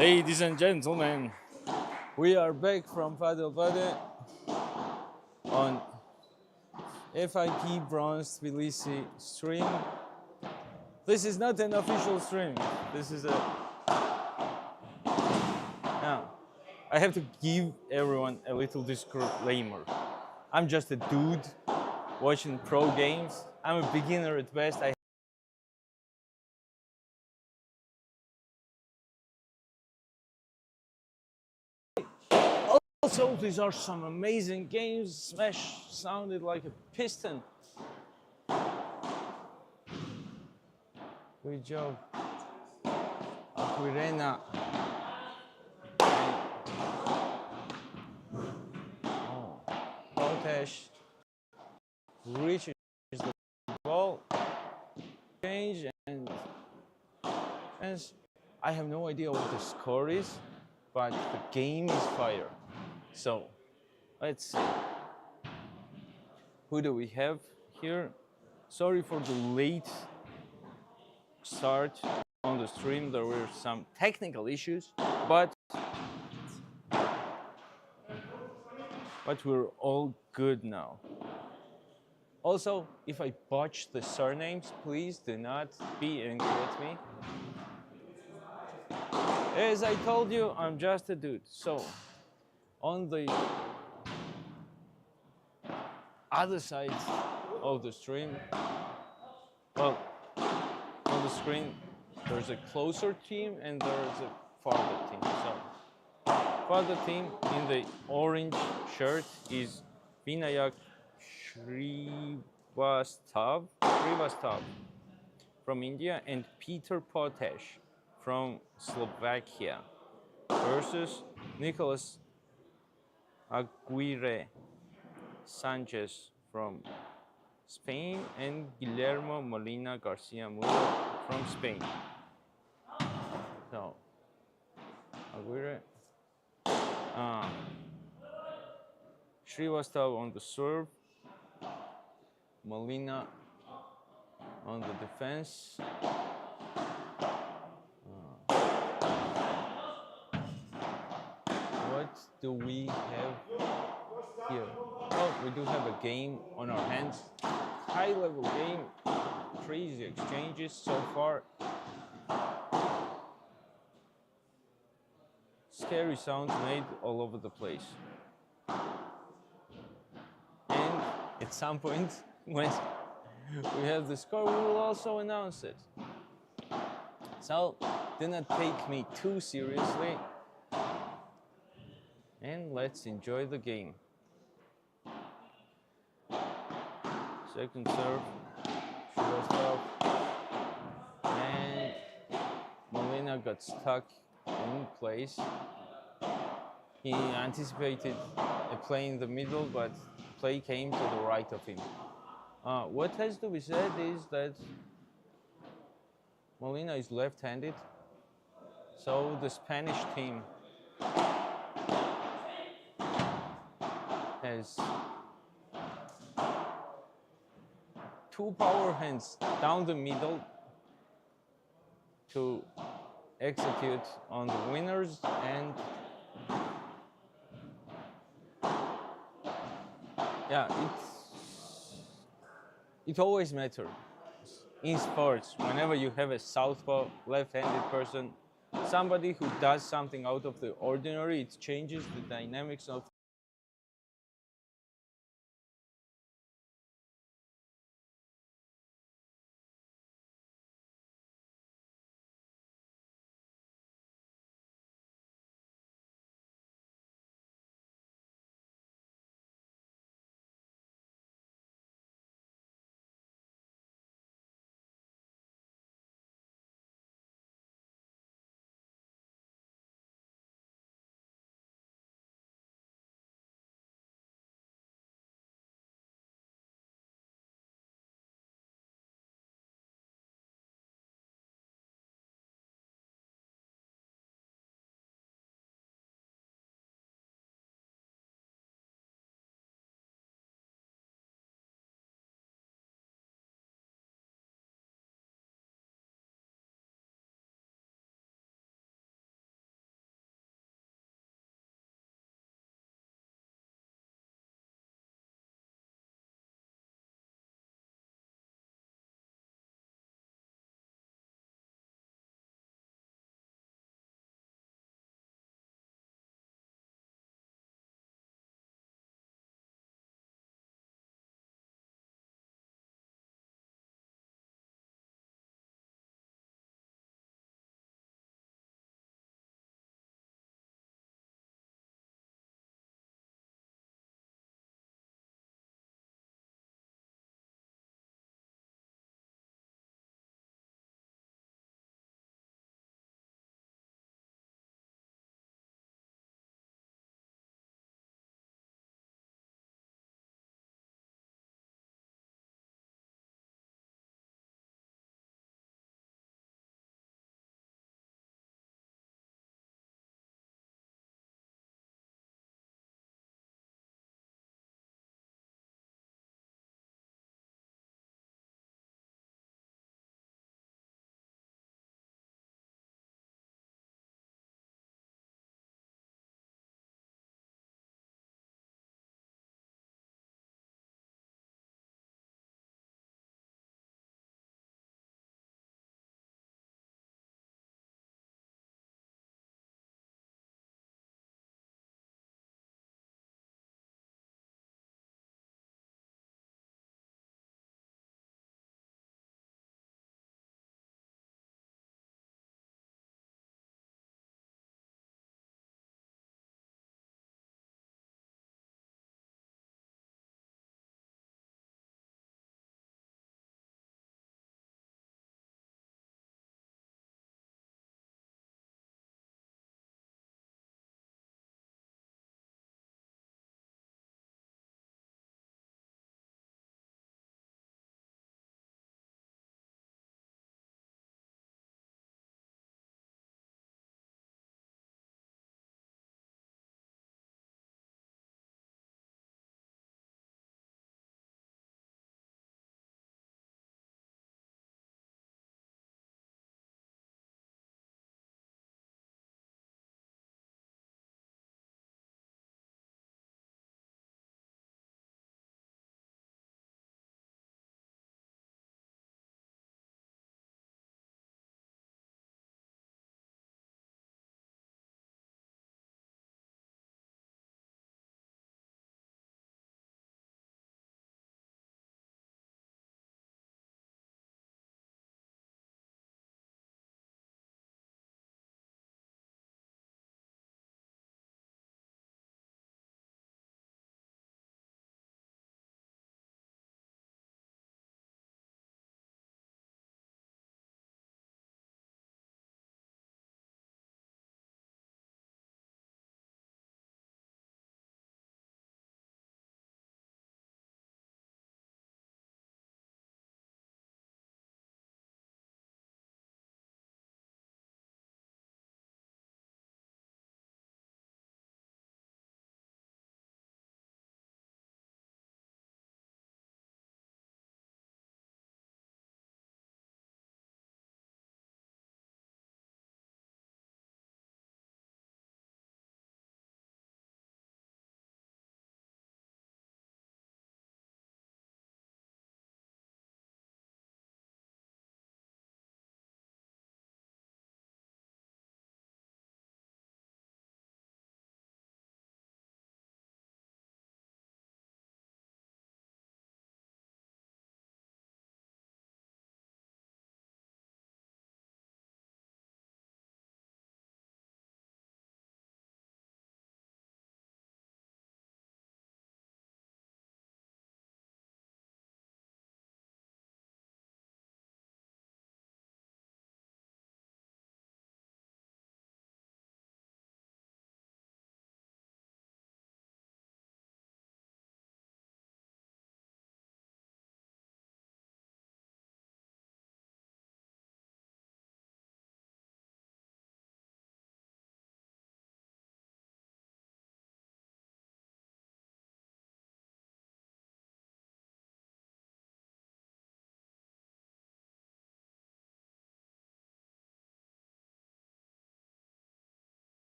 Ladies and gentlemen, we are back from Padelbade on FIP Bronze Tbilisi stream. This is not an official stream. This is a... Now, I have to give everyone a little disclaimer. I'm just a dude watching pro games. I'm a beginner at best. Also, these are some amazing games. Smash sounded like a piston. Good job. Aquirena. Oh. Potash reaches the ball. Change and I have no idea what the score is, but the game is fire. So, let's see. Who do we have here? Sorry for the late start on the stream. There were some technical issues, but we're all good now. Also, if I botch the surnames, please do not be angry with me. As I told you, I'm just a dude. So, on the other side of the stream, well, on the screen, there's a closer team and there's a farther team. So, farther team in the orange shirt is Vinayak Srivastav from India and Peter Potash from Slovakia versus Nicolas Aguirre Sanchez from Spain and Guillermo Molina Garcia Murillo from Spain. So, Aguirre, Srivastav on the serve, Molina on the defense. What do we have here? Oh, we do have a game on our hands. High-level game, crazy exchanges so far. Scary sounds made all over the place. And at some point, when we have the score, we will also announce it. So, do not take me too seriously. And let's enjoy the game. Second serve, Shrestov, and Molina got stuck in place. He anticipated a play in the middle, but play came to the right of him. What has to be said is that Molina is left-handed, so the Spanish team has two power hands down the middle to execute on the winners, and yeah, it always matters in sports. Whenever you have a southpaw left-handed person, somebody who does something out of the ordinary, it changes the dynamics of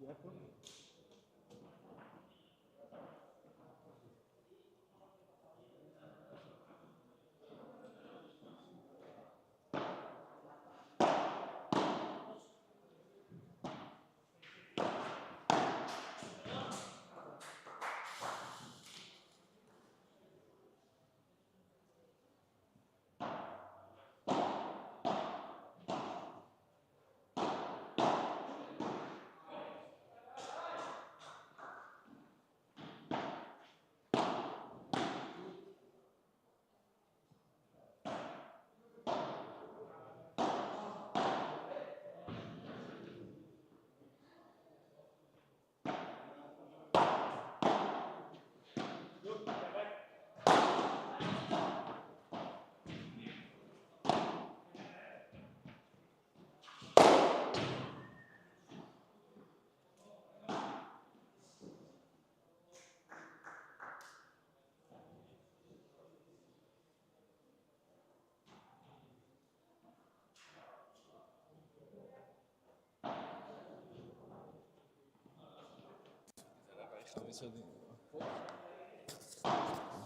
Okay.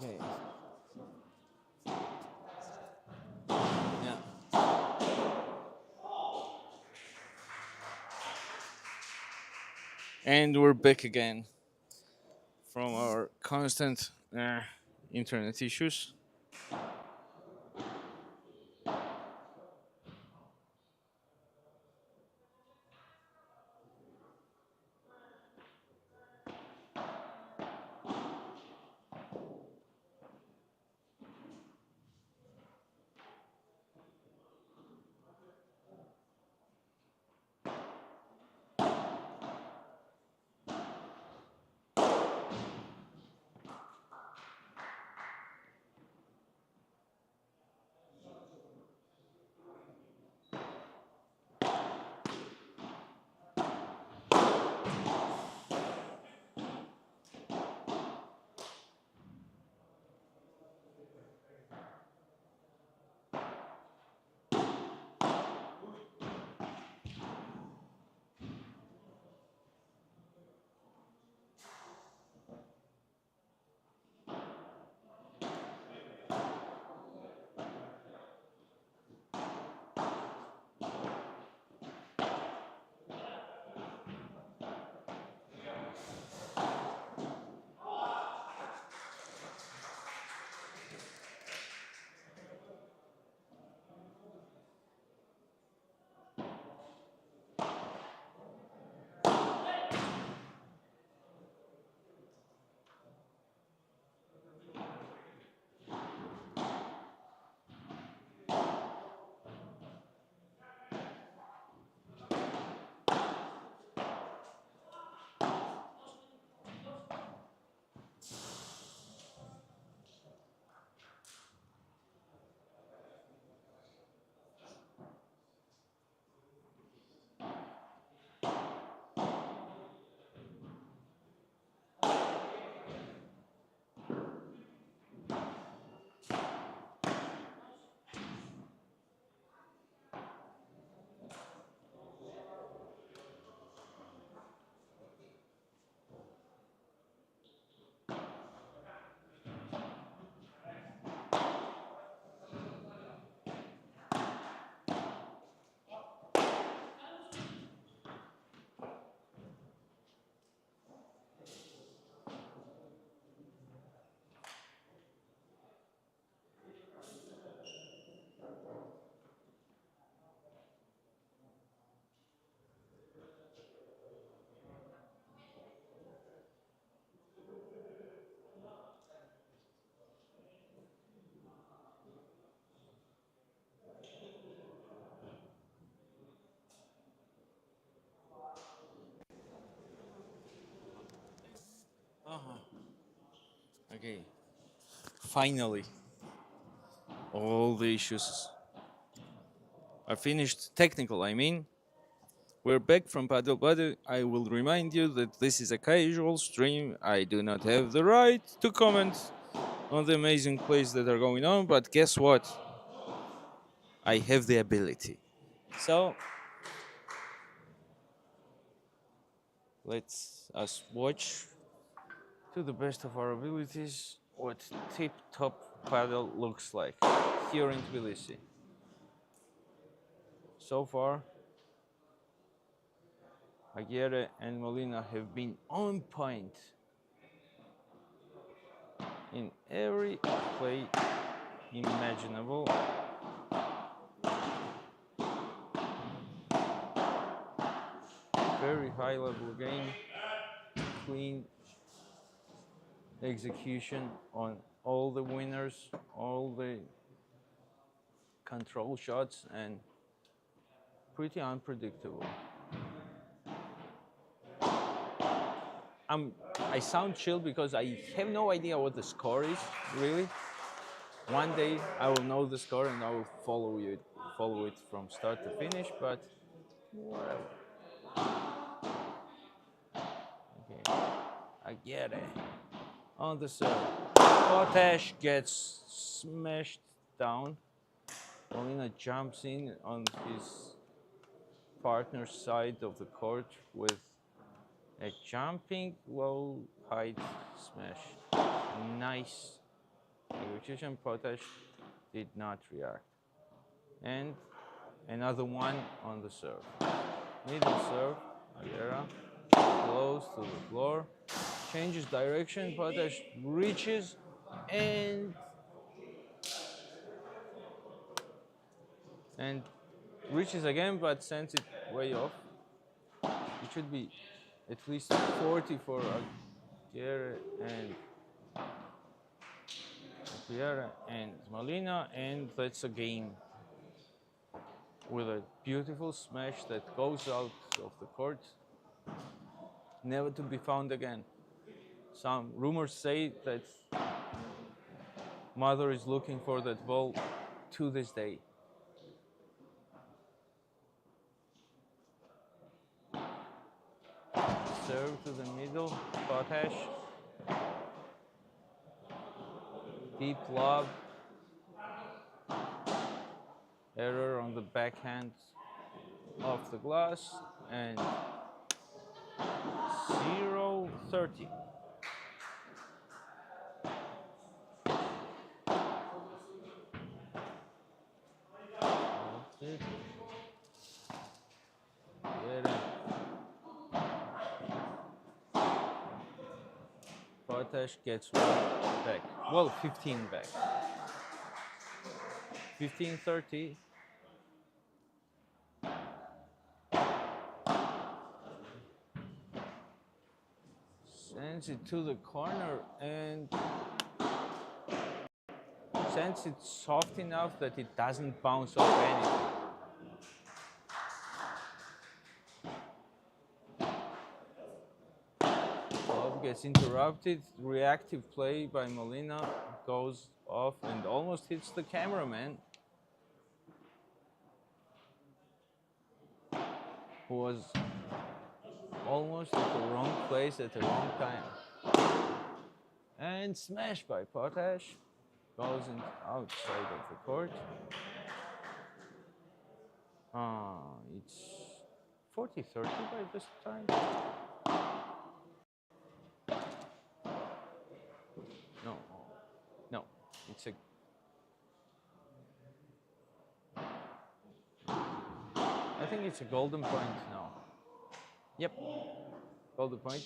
Yeah. And we're back again from our constant internet issues. Okay. Finally, all the issues are finished. Technical, I mean. We're back from Padelbade. I will remind you that this is a casual stream. I do not have the right to comment on the amazing plays that are going on, but guess what? I have the ability. So, Let's us watch to the best of our abilities what tip-top paddle looks like here in Tbilisi. So far, Aguirre and Molina have been on point in every play imaginable. Very high level game, clean execution on all the winners, all the control shots, and pretty unpredictable. I sound chill because I have no idea what the score is, really. One day I will know the score and I will follow it from start to finish, but whatever. Okay, I get it. On the serve, Potash gets smashed down. Molina jumps in on his partner's side of the court with a jumping low height smash. Nice execution. Potash did not react. And another one on the serve. Middle serve, Aguera, close to the floor, changes direction, Potash reaches and reaches again, but sends it way off. It should be at least 40 for Aguirre and Molina, and that's a game with a beautiful smash that goes out of the court, never to be found again. Some rumors say that mother is looking for that ball to this day. Serve to the middle, Potash. Deep lob. Error on the backhand off the glass, and 0-30. Potash gets one back. Well, 15 back. 15-30. Sends it to the corner and sends it soft enough that it doesn't bounce off anything. Love gets interrupted. Reactive play by Molina goes off and almost hits the cameraman, who was almost at the wrong place at the wrong time. And smashed by Potash. Goes outside of the court. It's 40-30 by this time. No, it's a. I think it's a golden point now. Yep, golden point.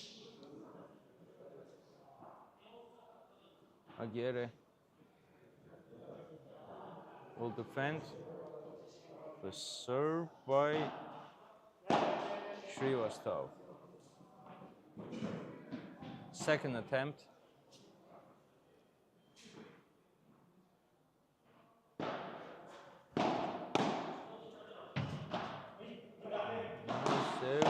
Aguirre will defend. The serve by Shrivastava. Second attempt. Serve.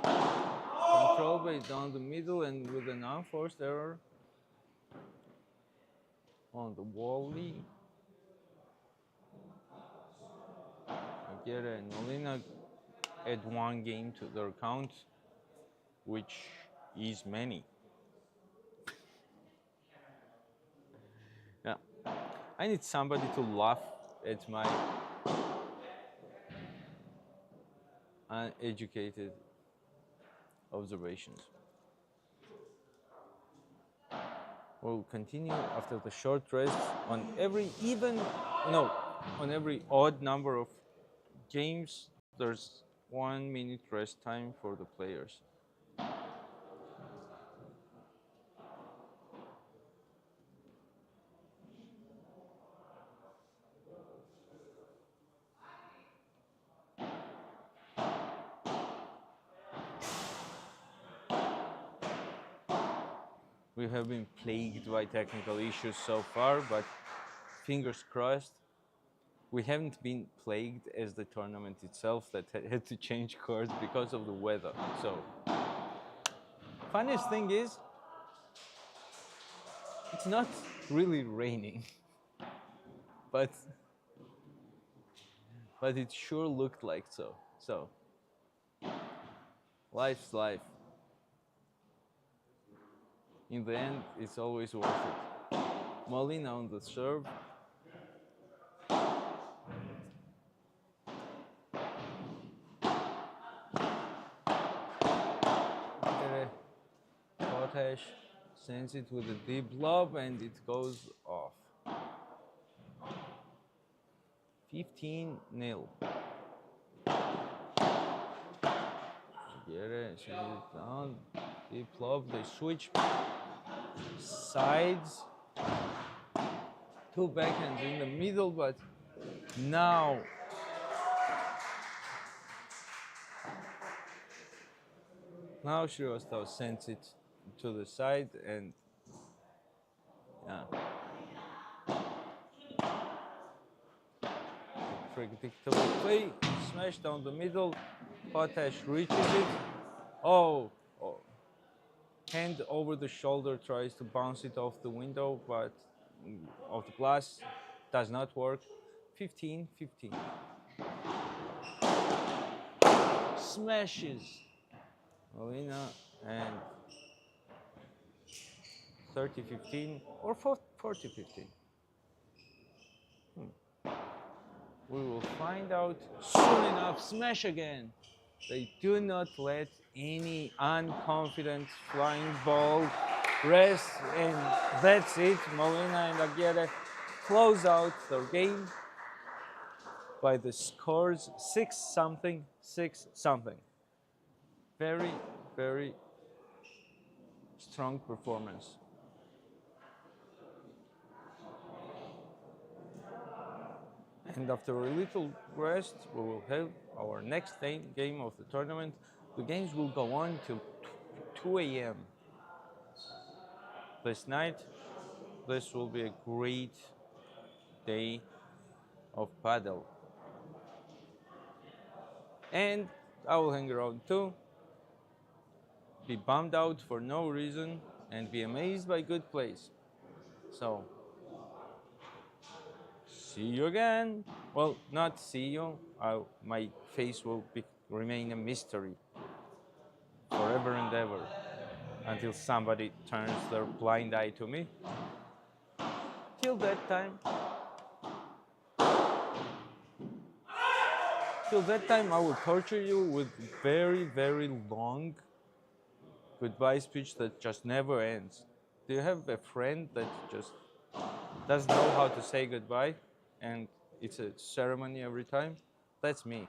Control by down the middle and with an unforced error on the volley. Aguirre and Molina add one game to their count, which is many. Yeah, I need somebody to laugh at my uneducated observations. We'll continue after the short rest on every on every odd number of games. There's 1 minute rest time for the players. We have been plagued by technical issues so far, but fingers crossed. We haven't been plagued as the tournament itself that had to change course because of the weather. So, funniest thing is, it's not really raining, but it sure looked like so. So, life's life. In the end, it's always worth it. Molina on the serve. Potash sends it with a deep lob and it goes off. 15-0. Sends it down. Deep lob. They switch sides. Two backhands in the middle, but now Shrivastava sends it to the side and predictable play, smash down the middle, Potash reaches it. Oh, hand over the shoulder, tries to bounce it off the window, but of the glass, does not work. 15-15. Smashes Molina and 30-15 or 40-15. We will find out soon enough. Smash again. They do not let any unconfident flying ball rest, and that's it. Molina and Aguirre close out their game by the scores 6-0, 6-0. Very, very strong performance. And after a little rest, we will have our next game of the tournament. The games will go on till 2 a.m. this night. This will be a great day of paddle. And I will hang around too, be bummed out for no reason, and be amazed by good plays. So, see you again. Well, not see you. My face will remain a mystery forever and ever until somebody turns their blind eye to me. Till that time, I will torture you with very, very long goodbye speech that just never ends. Do you have a friend that just doesn't know how to say goodbye and it's a ceremony every time? That's me.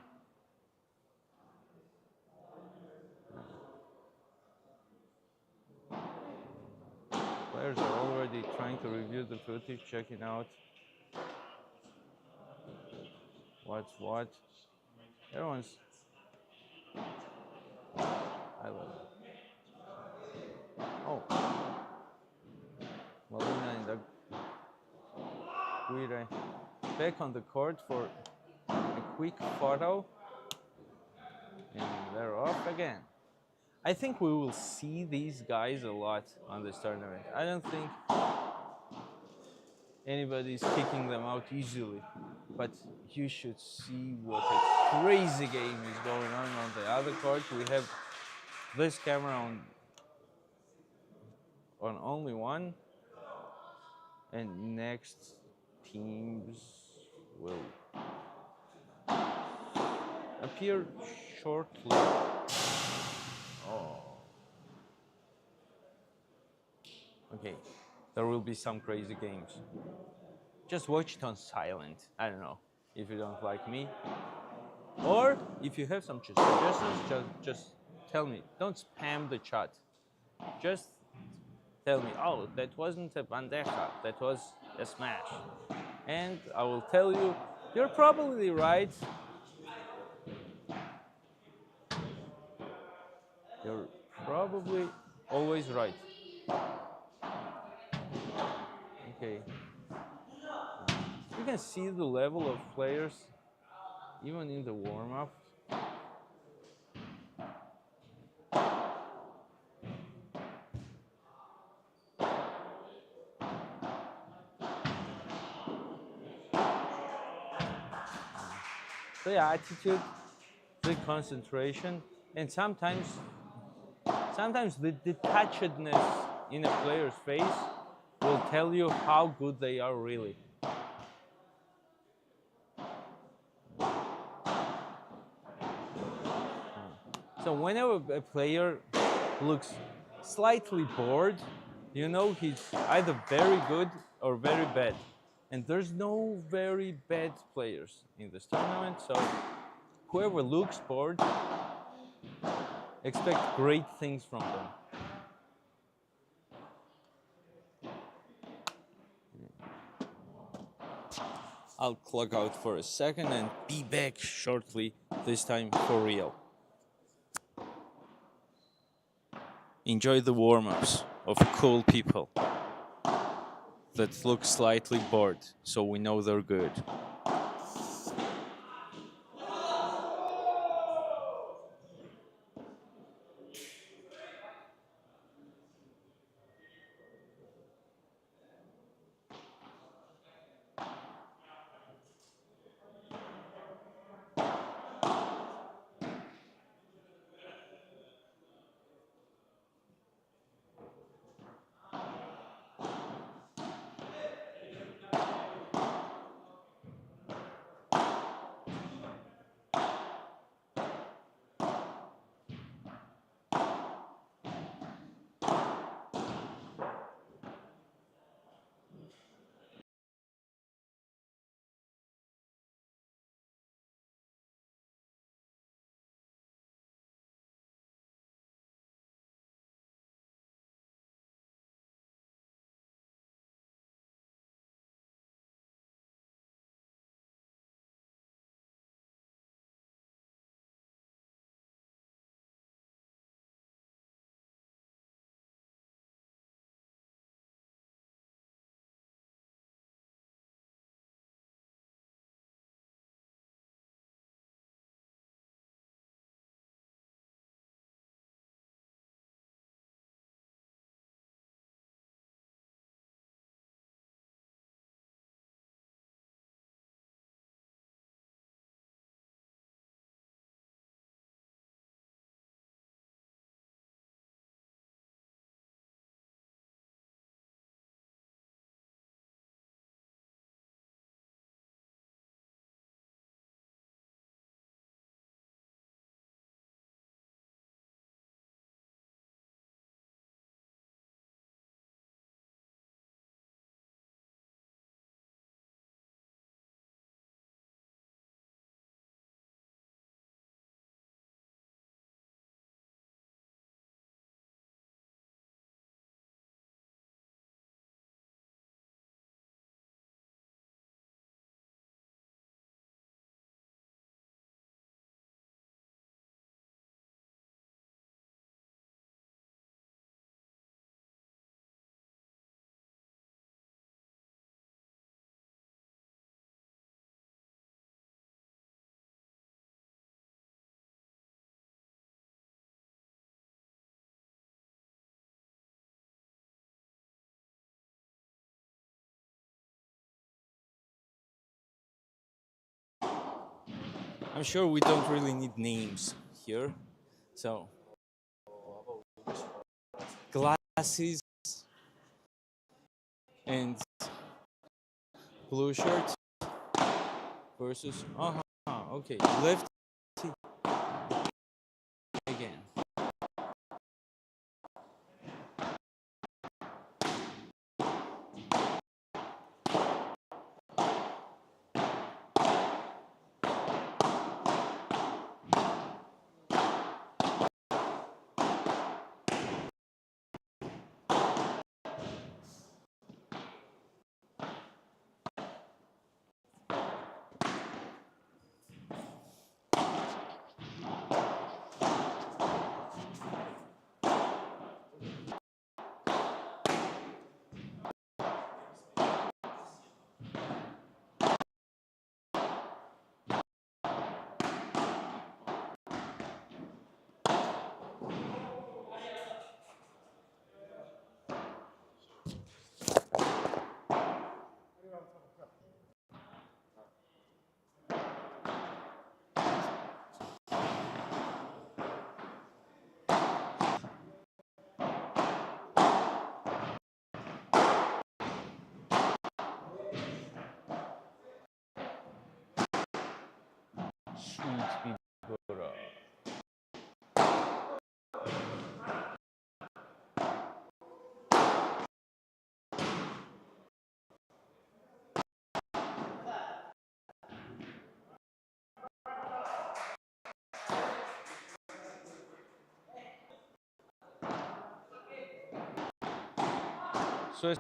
Players are already trying to review the footage, checking out what's what. Everyone's... I love it. Oh. Molina and Aguirre back on the court for a quick photo. And they're off again. I think we will see these guys a lot on this tournament. I don't think anybody's kicking them out easily. But you should see what a crazy game is going on the other court. We have this camera on only one, and next teams will appear shortly. Oh. Okay, there will be some crazy games. Just watch it on silent. I don't know if you don't like me, or if you have some suggestions, just tell me. Don't spam the chat. Just tell me. Oh, that wasn't a bandeja. That was a smash, and I will tell you. You're probably right. You're probably always right. Okay. You can see the level of players even in the warm-up. The attitude, the concentration, and sometimes the detachedness in a player's face will tell you how good they are really. So whenever a player looks slightly bored, you know he's either very good or very bad. And there's no very bad players in this tournament, so whoever looks bored, expect great things from them. I'll clock out for a second and be back shortly, this time for real. Enjoy the warm-ups of cool people that look slightly bored, so we know they're good. I'm sure we don't really need names here. So, glasses and blue shirt versus. Okay, left again. Sweet Vibora. So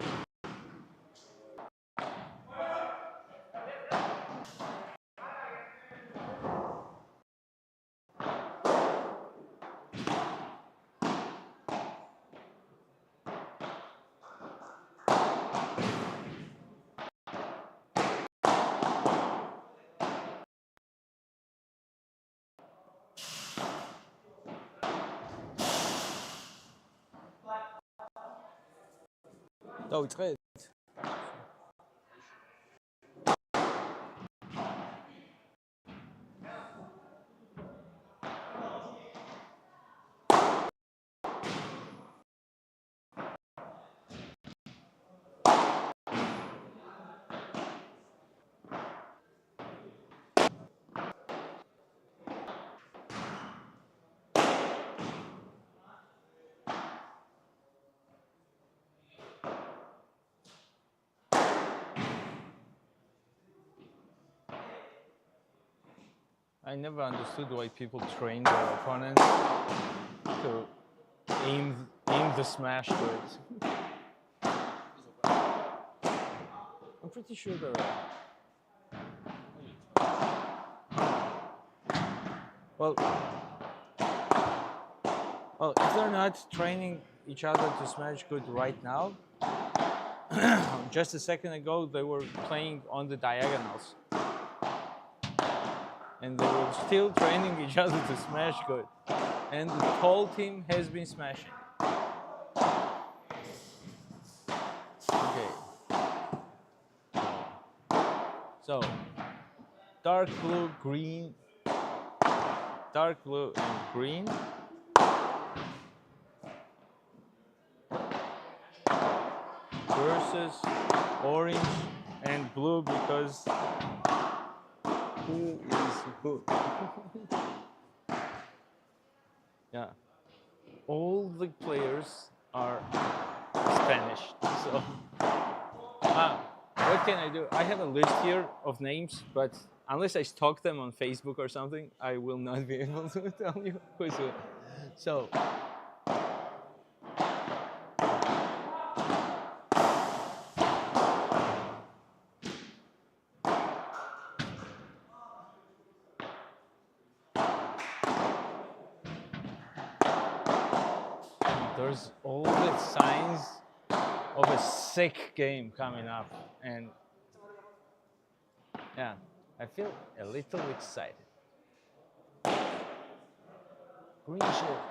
დაიწყეთ. I never understood why people train their opponents to aim the smash words. I'm pretty sure they're well, if they're not training each other to smash good right now, just a second ago they were playing on the diagonals. And they were still training each other to smash good. And the whole team has been smashing. Okay. So, dark blue, green, dark blue and green. Versus orange and blue, because who is who? Yeah, all the players are Spanish. So, what can I do? I have a list here of names, but unless I stalk them on Facebook or something, I will not be able to tell you who's who. So. There's all the signs of a sick game coming up, and yeah, I feel a little excited. Green shirt.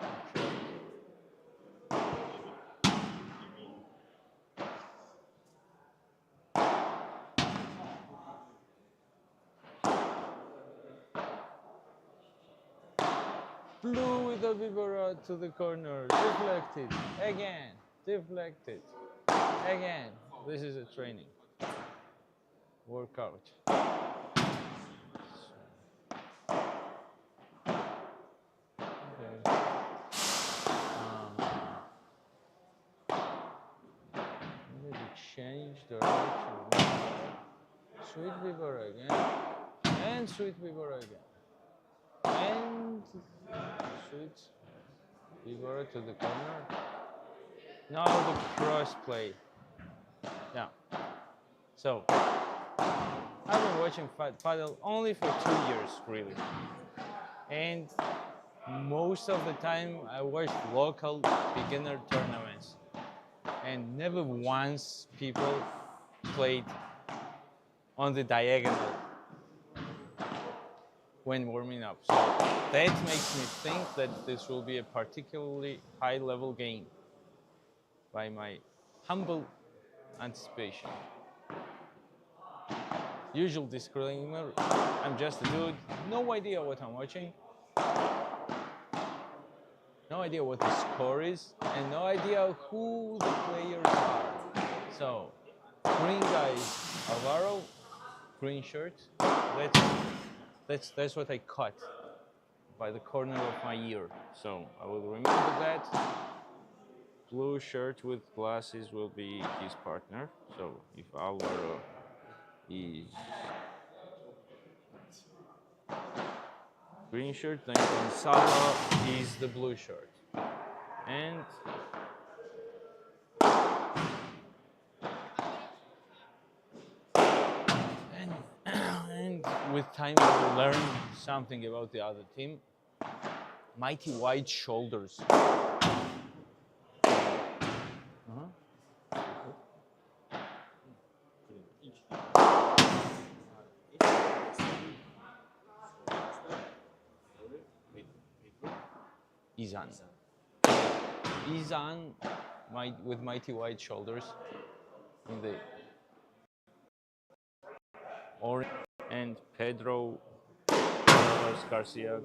Blue with the Vibora to the corner, deflected, again, deflected, again. This is a training, workout. Okay. Maybe change direction. Sweet Vibora again, and sweet Vibora again. And sweet Vibora to the corner. Now the cross play. Yeah. So I've been watching Padel only for 2 years, really. And most of the time I watched local beginner tournaments. And never once people played on the diagonal when warming up. So that makes me think that this will be a particularly high-level game by my humble anticipation. Usual disclaimer, I'm just a dude, no idea what I'm watching, no idea what the score is, and no idea who the players are. So, green guy is Alvaro, green shirt, That's what I cut by the corner of my ear. So I will remember that. Blue shirt with glasses will be his partner. So if Alvaro is green shirt, then Gonzalo is the blue shirt. And and with time we will learn something about the other team. Mighty wide shoulders. Izan with mighty wide shoulders in the orange, and Pedro Garcia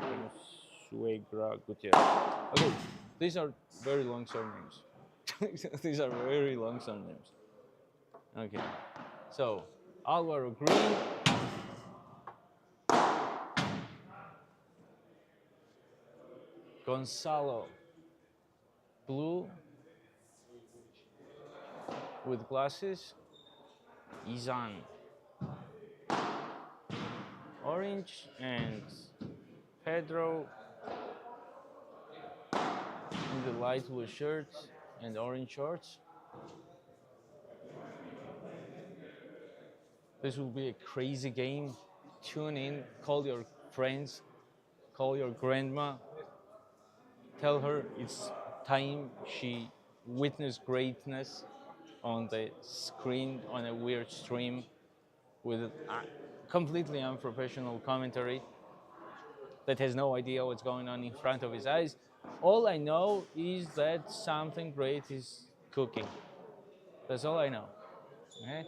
Consuegra Gutierrez. Okay, these are very long surnames. These are very long surnames. Okay, so Alvaro green. Gonzalo blue with glasses. Izan orange, and Pedro in the light blue shirt and orange shorts. This will be a crazy game. Tune in, call your friends, call your grandma, tell her it's time she witnessed greatness on the screen on a weird stream with a completely unprofessional commentary that has no idea what's going on in front of his eyes. All I know is that something great is cooking. That's all I know. Okay?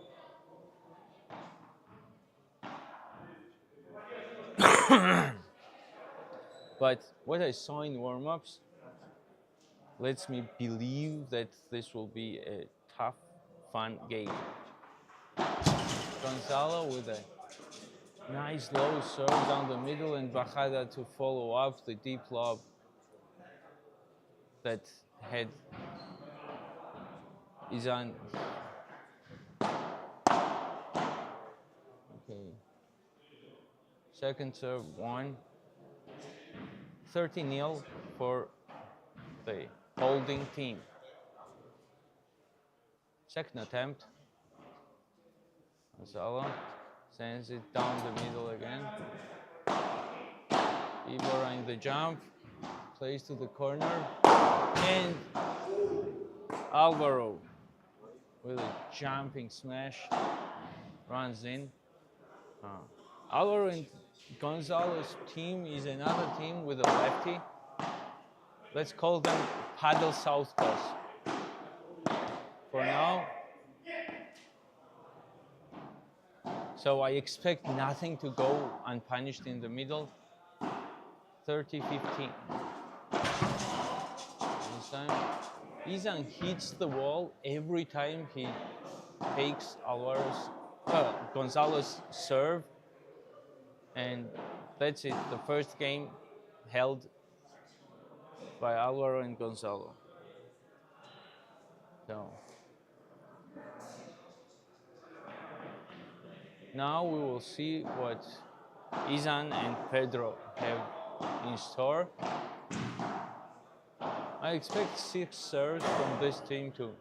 But what I saw in warm-ups lets me believe that this will be a tough, fun game. Gonzalo with a nice low serve down the middle, and Bajada to follow up the deep lob that had Izan. Okay. Second serve, 30-0 for the holding team. Second attempt. Gonzalo sends it down the middle again. Ibarra in the jump, plays to the corner, and Alvaro with a jumping smash runs in. Alvaro and Gonzalo's team is another team with a lefty. Let's call them paddle southpaws. For now. So I expect nothing to go unpunished in the middle. 30-15. This time, Izan hits the wall every time he takes Gonzalo's serve. And that's it, the first game held by Alvaro and Gonzalo. So now we will see what Izan and Pedro have in store. I expect 6 serves from this team too.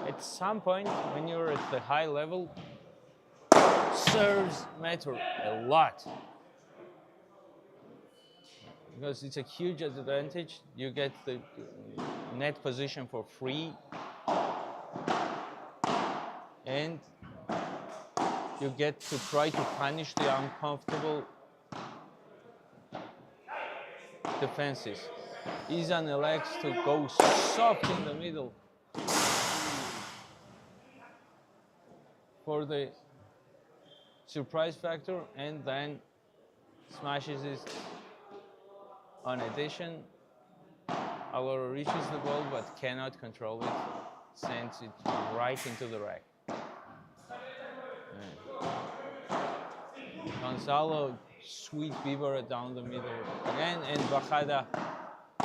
At some point, when you're at the high level, serves matter a lot. Because it's a huge advantage. You get the net position for free. And you get to try to punish the uncomfortable defenses. Izan elects to go soft in the middle for the surprise factor, and then smashes it on addition. Alvaro reaches the ball but cannot control it, sends it right into the rack. Gonzalo, sweet beaver down the middle again, and Bajada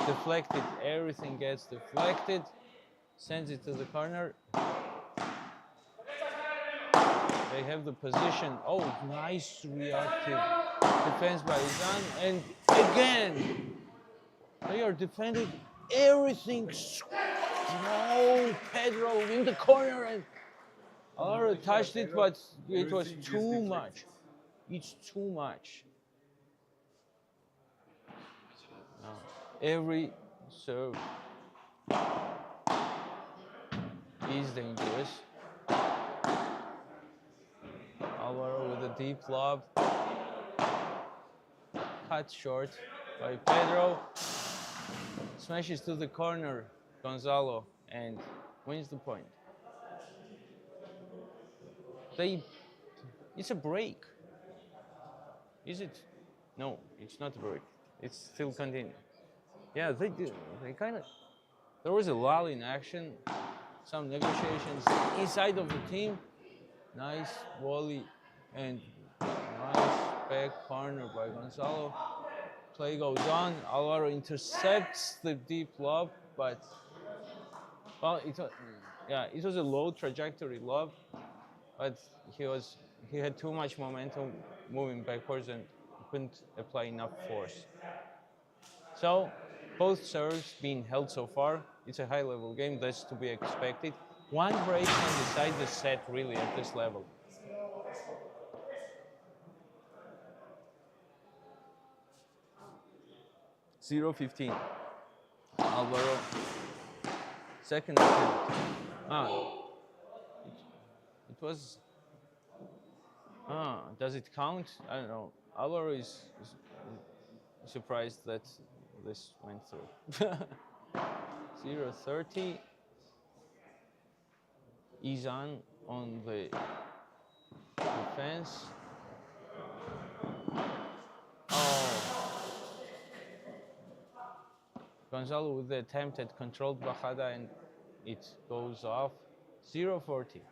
deflected. Everything gets deflected. Sends it to the corner. They have the position. Oh, nice reactive defense by Izan. And again, they are defending everything. No, Pedro in the corner, and Alvaro touched it, but it was too much. It's too much. No. Every serve is dangerous. Alvaro with a deep lob. Cut short by Pedro. Smashes to the corner, Gonzalo, and wins the point. It's a break. Is it? No, it's not a break. It's still continuing. Yeah, they kind of, there was a lull in action, some negotiations inside of the team. Nice volley and nice back corner by Gonzalo. Play goes on. Alvaro intercepts the deep lob, but well, it was a low trajectory lob, but he had too much momentum moving backwards and couldn't apply enough force. So both serves being held so far. It's a high-level game. That's to be expected. One break can decide the set really at this level. (0-15). Alvaro, second attempt. It was. Does it count? I don't know. Alvaro is surprised that this went through. 0-30. Izan on the defense. Gonzalo with the attempt at controlled bajada, and it goes off. 0-40.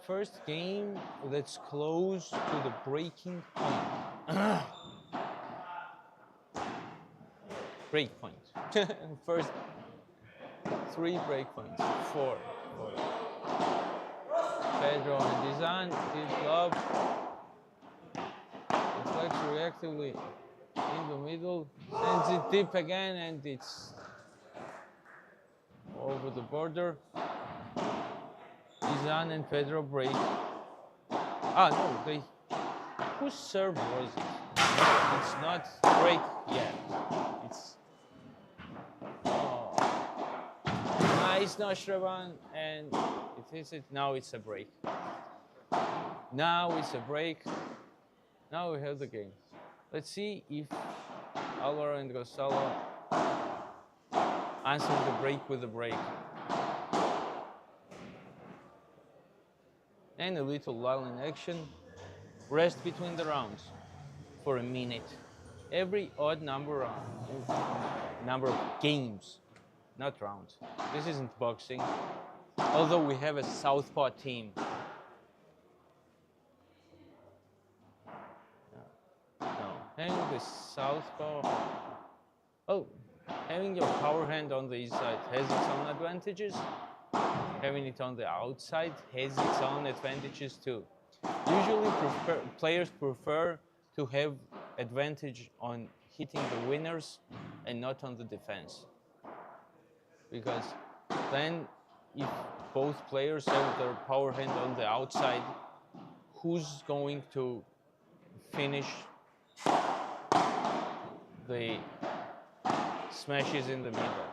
First game that's close to the breaking point. Break point. First 3 break points. 4. Pedro and Izan, deep lob. Deflects reactively in the middle, sends it deep again, and it's over the border. Izan and Pedro break. No, whose serve was it? It's not break yet. It's nice Noshravan, and it hits it. Now it's a break. Now we have the game. Let's see if Alvaro and Gonzalo answer the break with a break. And a little lull in action. Rest between the rounds for a minute. Every odd number of games, not rounds. This isn't boxing, although we have a southpaw team. Having the southpaw, having your power hand on the inside has its own advantages. Having it on the outside has its own advantages too. Usually players prefer to have advantage on hitting the winners and not on the defense. Because then if both players have their power hand on the outside, who's going to finish the smashes in the middle?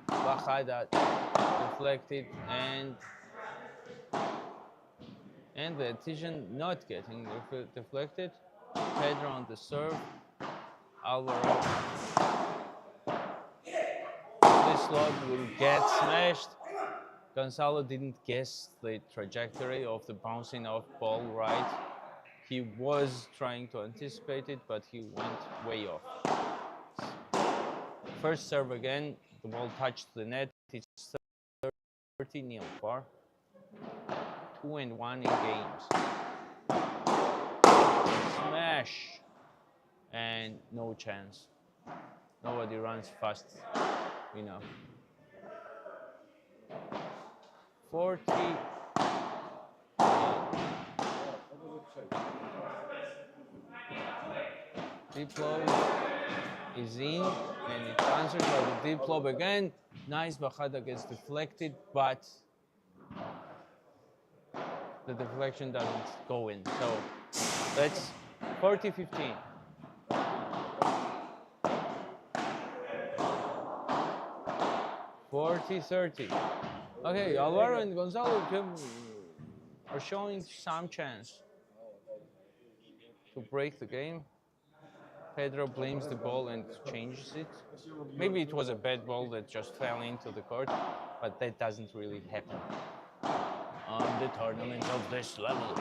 Bajada deflected, and the attention not getting deflected. Pedro on the serve. Alvaro. This lob will get smashed. Gonzalo didn't guess the trajectory of the bouncing off ball right. He was trying to anticipate it, but he went way off. First serve again, the ball touched the net. It's 30-0 far. 2-1 in games. smash, and no chance. Nobody runs fast enough. 40. Deep lob is in, and it's answered by the deep lob again. Nice bachata gets deflected, but the deflection doesn't go in. So that's 40-15. 40-30. Okay, Alvaro and Gonzalo are showing some chance to break the game. Pedro blames the ball and changes it. Maybe it was a bad ball that just fell into the court, but that doesn't really happen on the tournaments of this level.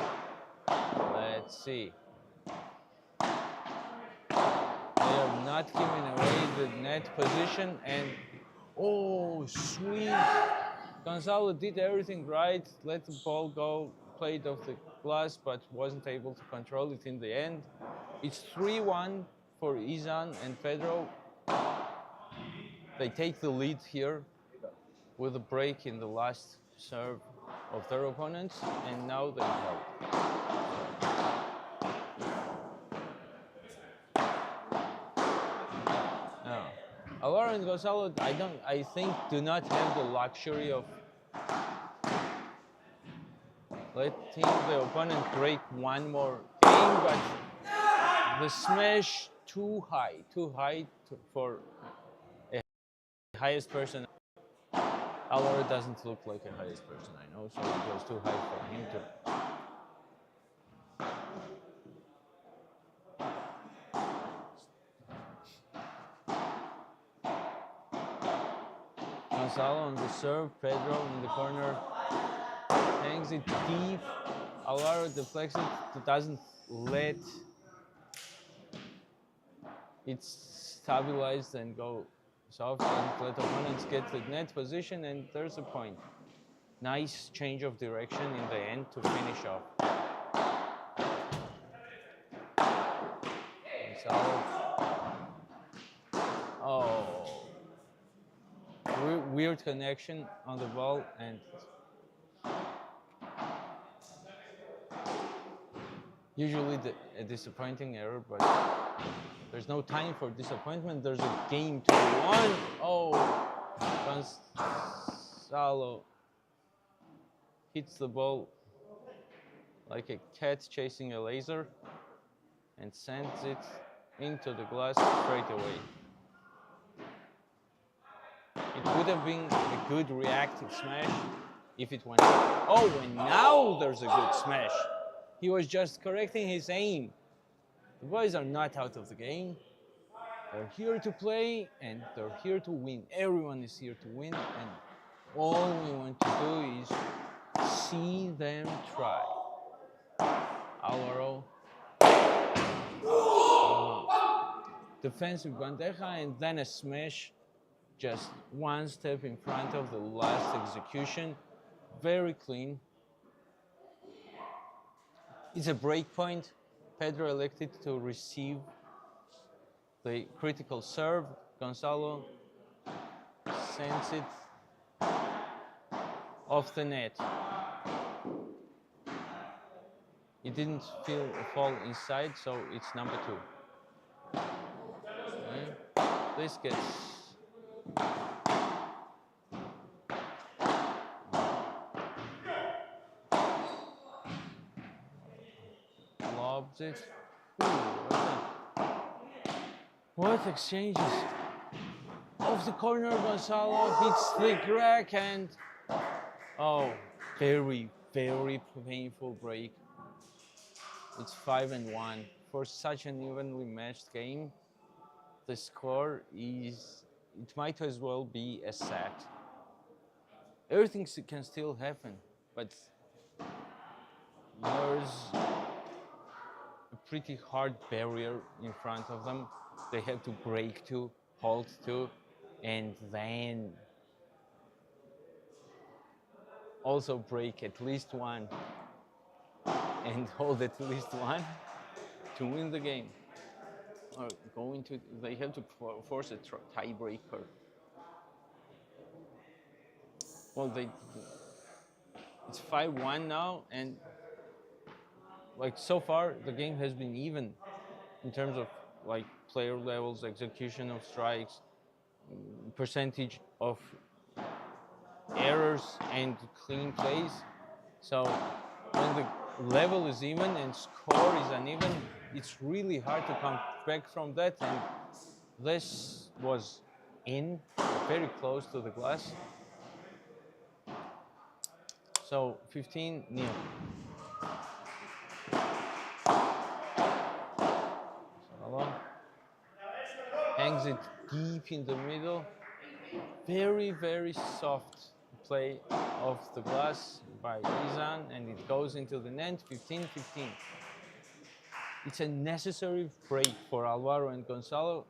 Let's see. They are not giving away the net position, and oh, sweet. Gonzalo did everything right, let the ball go, played off the glass, but wasn't able to control it in the end. It's 3-1 for Izan and Pedro. They take the lead here with a break in the last serve of their opponents, and now they hold. Now, Alvaro and Gonzalo, I think, do not have the luxury of letting the opponent break one more game, but the smash too high for a highest person. Alvaro doesn't look like a highest person, I know, so it was too high for him to. Gonzalo on the serve, Pedro in the corner, hangs it deep. Alvaro deflects it, doesn't let it stabilize and go soft, and let opponents get the net position, and there's a point. Nice change of direction in the end to finish off. Gonzalo. Oh. Weird connection on the ball, and usually a disappointing error, but there's no time for disappointment. There's a game to be won. Oh, Gonzalo hits the ball like a cat chasing a laser and sends it into the glass straight away. It would have been a good reactive smash if it went. Oh, and now there's a good smash. He was just correcting his aim. The boys are not out of the game. They're here to play, and they're here to win. Everyone is here to win, and all we want to do is see them try. Alvaro. Defensive bandeja, and then a smash. Just one step in front of the last execution. Very clean. It's a break point. Pedro elected to receive the critical serve. Gonzalo sends it off the net. It didn't fall inside, so it's number 2. Okay. This gets lobs it. Ooh, what exchanges? Off the corner, Gonzalo hits the crack, and oh, very, very painful break. It's 5-1. For such an evenly matched game, the score is, it might as well be a set. Everything can still happen, but there's a pretty hard barrier in front of them. They have to break to, hold to, and then also break at least one and hold at least one. to win the game are going to, they have to force a tiebreaker. Well, it's 5-1 now, and like so far the game has been even in terms of like player levels, execution of strikes, percentage of errors and clean plays. So when the level is even and score is uneven, it's really hard to come back from that. And this was in, very close to the glass. So 15-0. Salah hangs it deep in the middle. Very, very soft play of the glass by Izan, and it goes into the net. 15-15. It's a necessary break for Alvaro and Gonzalo.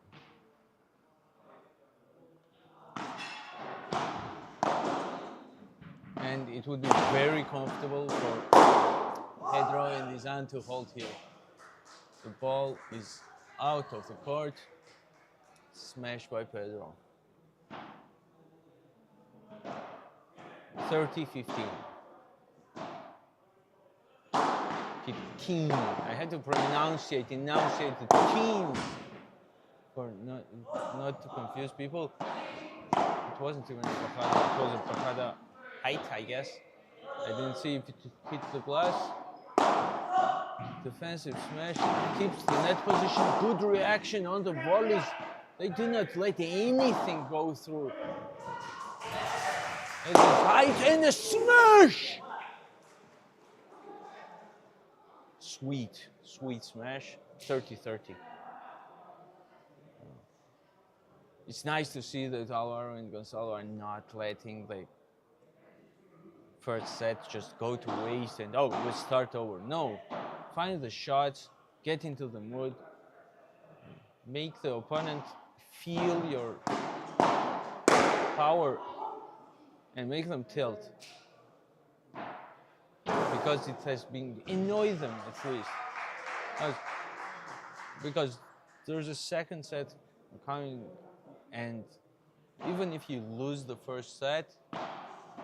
And it would be very comfortable for Pedro and Izan to hold here. The ball is out of the court. Smashed by Pedro. 30-15. 15. I had to enunciate the team for not to confuse people. It wasn't even a bajada, it was a bajada height, I guess. I didn't see if it hit the glass. Defensive smash, keeps the net position, good reaction on the volleys. They do not let anything go through. It is height and a smash! Sweet, sweet smash, 30-30. It's nice to see that Alvaro and Gonzalo are not letting the first set just go to waste and, oh, we'll start over. No, find the shots, get into the mood, make the opponent feel your power and make them tilt. Because it has been, annoy them at least. Because there's a second set coming, and even if you lose the first set,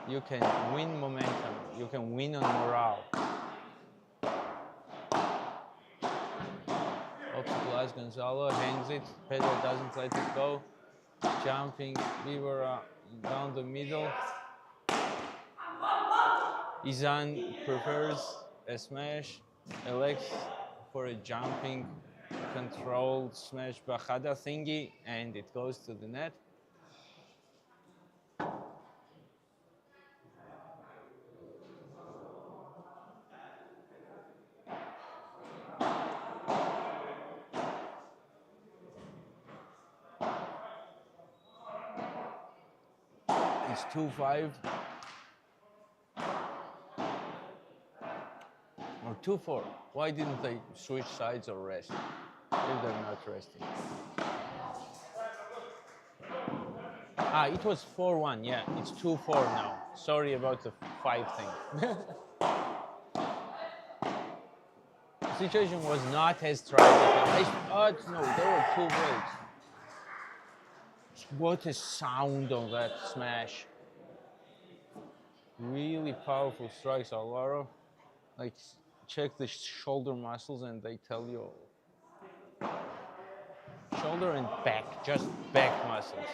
you can win momentum, you can win on morale. Off the glass, Gonzalo hangs it, Pedro doesn't let it go. Jumping, Rivera down the middle. Izan prefers a smash, elects for a jumping, controlled smash bajada thingy, and it goes to the net. It's 2-5. Or 2-4. Why didn't they switch sides or rest? If they're not resting. It was 4-1, yeah. It's 2-4 now. Sorry about the 5 thing. The situation was not as tragic. No, there were 2 breaks. What a sound on that smash. Really powerful strikes, Alvaro. Like, check the shoulder muscles and they tell you. Shoulder and back, just back muscles.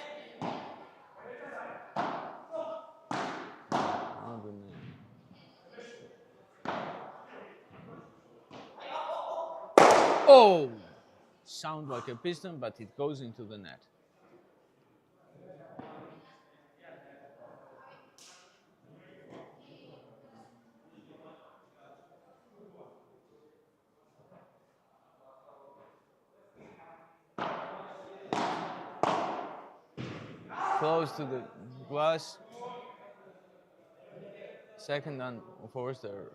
Oh! Sound like a piston, but it goes into the net. Close to the glass. Second unforced error.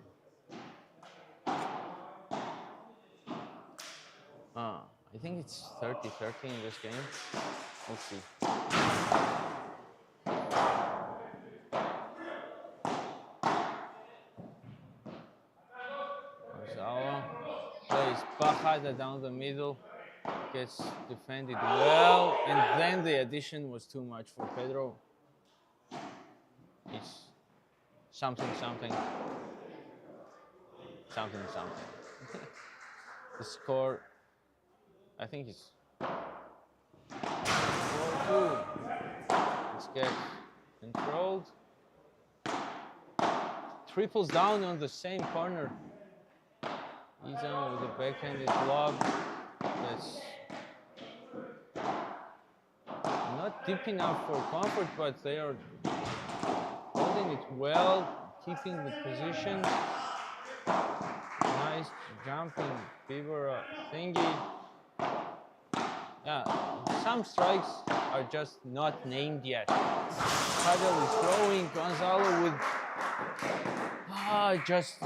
I think it's 30-30 in this game. We'll see. Gonzalo plays back Bajada down the middle, gets defended well, and then the addition was too much for Pedro. It's something. The score, I think it's 4-2. Let's get controlled. Triples down on the same corner. Izan with a backhanded lob. That's not deep enough for comfort, but they are holding it well, keeping the position. Nice jumping Bieber thingy. Yeah, some strikes are just not named yet. Padel is throwing, Gonzalo with just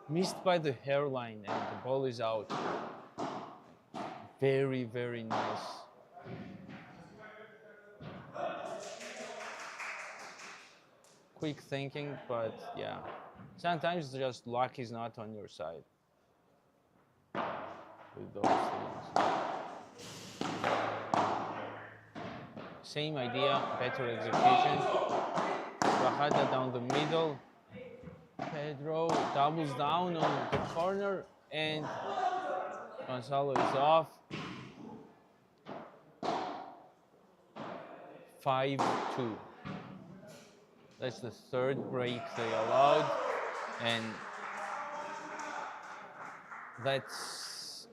missed by the hairline, and the ball is out. Very, very nice. Quick thinking, but yeah, sometimes just luck is not on your side with those things. Same idea, better execution. Bajada down the middle. Pedro doubles down on the corner, and Gonzalo is off. 5-2. That's the third break they allowed, and that's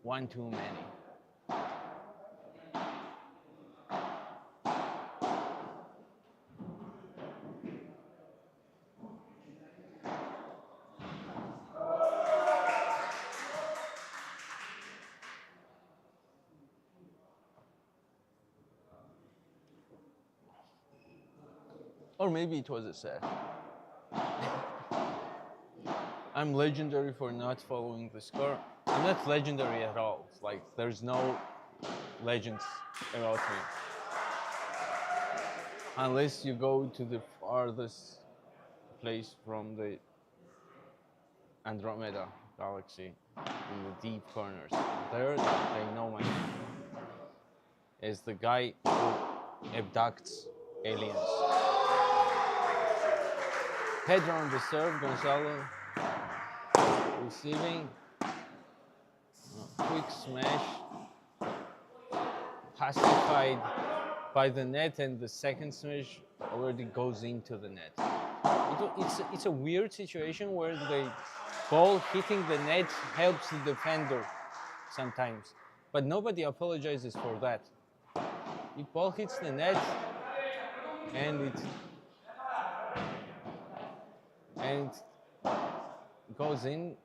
one too many. Or maybe it was a set. I'm legendary for not following the score. I'm not legendary at all. It's like there's no legends about me. Unless you go to the farthest place from the Andromeda galaxy in the deep corners. There they know my name. Is the guy who abducts aliens. Pedro on the serve, Gonzalo receiving. Quick smash. Pacified by the net, and the second smash already goes into the net. It's a weird situation where the ball hitting the net helps the defender sometimes, but nobody apologizes for that. The ball hits the net and it goes in.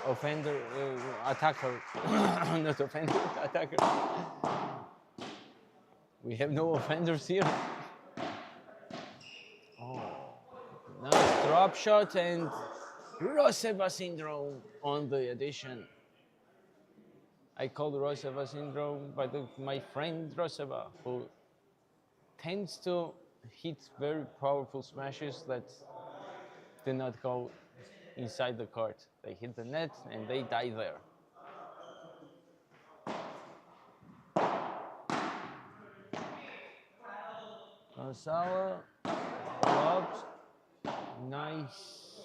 Offender, attacker, not offender, attacker. We have no offenders here. Oh, nice drop shot and Roseva syndrome on the addition. I call Roseva syndrome by my friend Roseva, who tends to hit very powerful smashes that do not go inside the court. They hit the net and they die there. Gonzalo lobs. Nice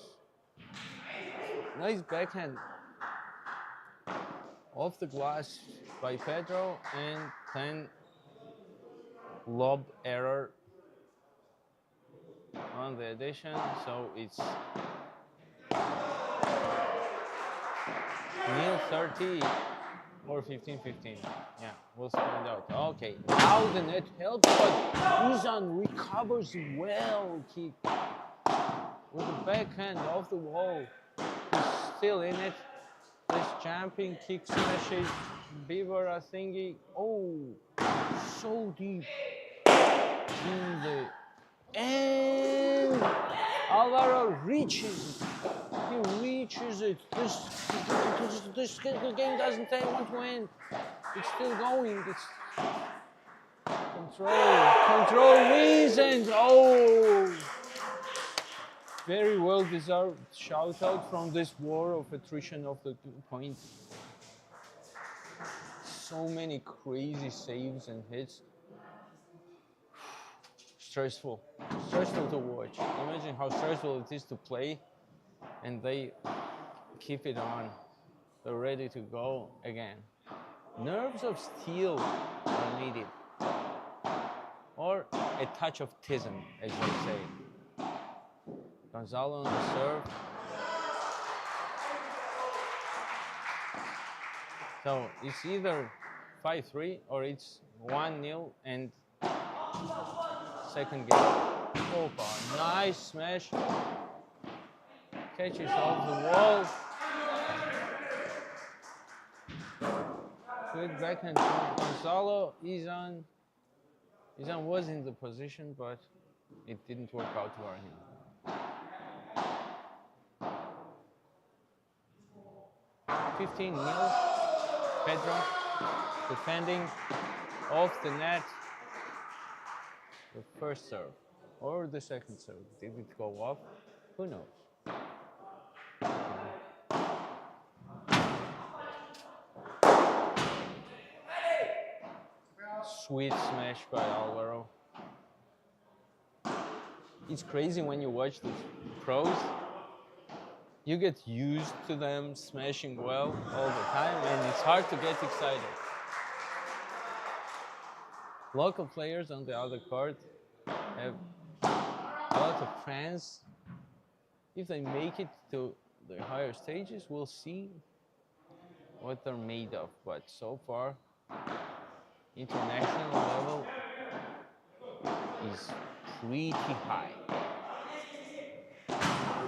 backhand off the glass by Pedro, and then lob error on the addition, so it's nil 30 or 15-15. Yeah, we'll find out. Okay, now the net helps, but Izan recovers well. Kick with the backhand off the wall. He's still in it. This jumping kick smashes Bieber thingy. Oh, so deep in the, and Alvaro reaches it. He reaches it. This game doesn't want to end. It's still going. It's control wins, and oh, very well deserved shout out from this war of attrition of the point. So many crazy saves and hits. Stressful to watch. Imagine how stressful it is to play, and they keep it on. They're ready to go again. Nerves of steel are needed, or a touch of tism, as they say. Gonzalo on the serve. So it's either 5-3 or it's 1-0 and second game. Opa, nice smash. Catches off the wall. Good backhand from Gonzalo. Izan was in the position, but it didn't work out for him. 15-0. Pedro defending off the net. The first serve or the second serve. Did it go off? Who knows? Sweet smash by Alvaro. It's crazy when you watch the pros. You get used to them smashing well all the time, and it's hard to get excited. Local players on the other court have a lot of fans. If they make it to the higher stages, we'll see what they're made of. But so far, international level is pretty high.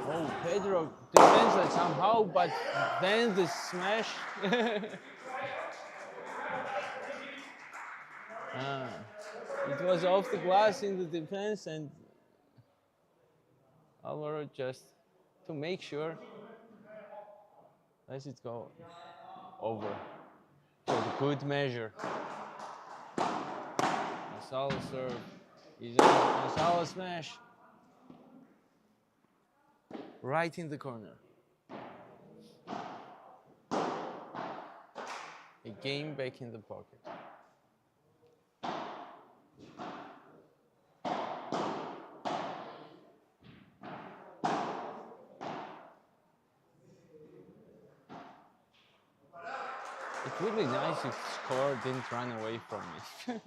Oh, Pedro defends it somehow, but then the smash. It was off the glass in the defense, and Alvaro just to make sure lets it go over for the good measure. Gonzalo serve. Gonzalo smash. Right in the corner. A game back in the pocket. It would be nice if score didn't run away from me.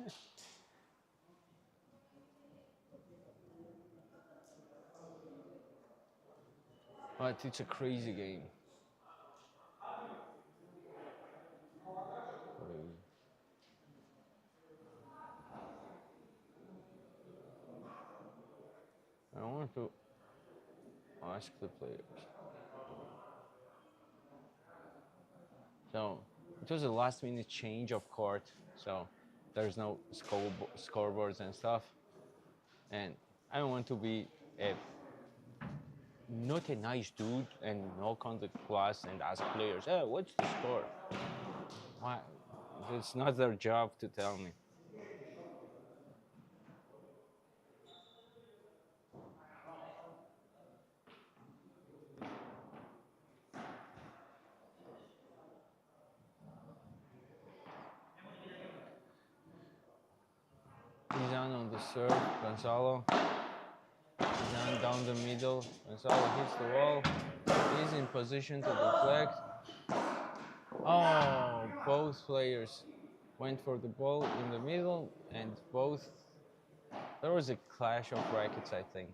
But it's a crazy game. I want to ask the players. So it was a last-minute change of court, so there's no scoreboards and stuff. And I don't want to be not a nice dude and knock on the glass and ask players, "Hey, what's the score?" Why? It's not their job to tell me. Izan on the serve, Gonzalo. Izan down the middle, Gonzalo hits the wall. He's in position to deflect. Oh, both players went for the ball in the middle, and there was a clash of rackets, I think.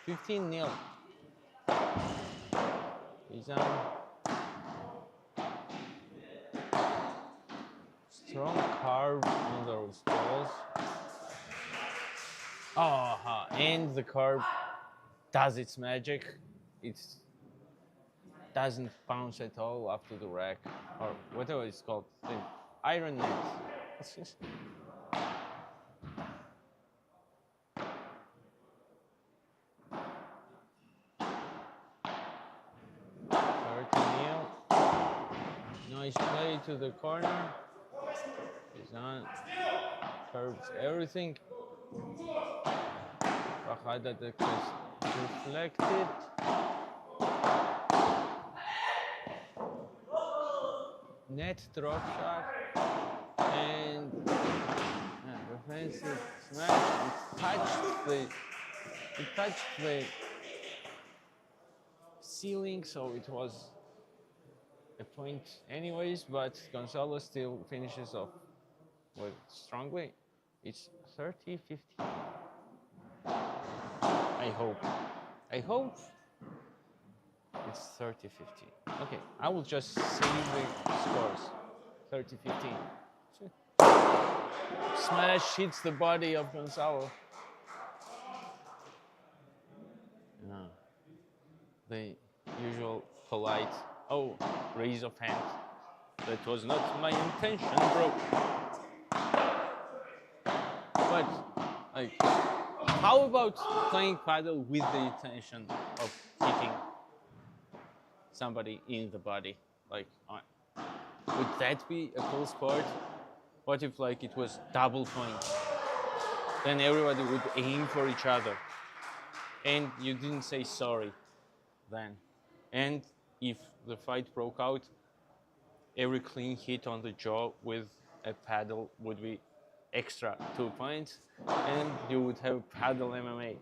15-0. Izan. Strong carve on those balls. And the carve does its magic. It doesn't bounce at all up to the rack, or whatever it's called, the iron net. 30-0. Nice play to the corner. He's on. curves everything. Bajada deck is deflected. Net drop shot and defensive smash. It touched the ceiling, so it was a point anyways, but Gonzalo still finishes off with strongly. It's 30-50. I hope it's 30-50. Okay, I will just save the scores. 30-15. Smash hits the body of Gonzalo. The usual polite, raise of hand. That was not my intention, bro. But, like, how about playing paddle with the intention of hitting somebody in the body? Like, would that be a cool sport? What if, like, it was double point? Then everybody would aim for each other. And you didn't say sorry then. And if the fight broke out, every clean hit on the jaw with a paddle would be extra 2 points, and you would have paddle MMA.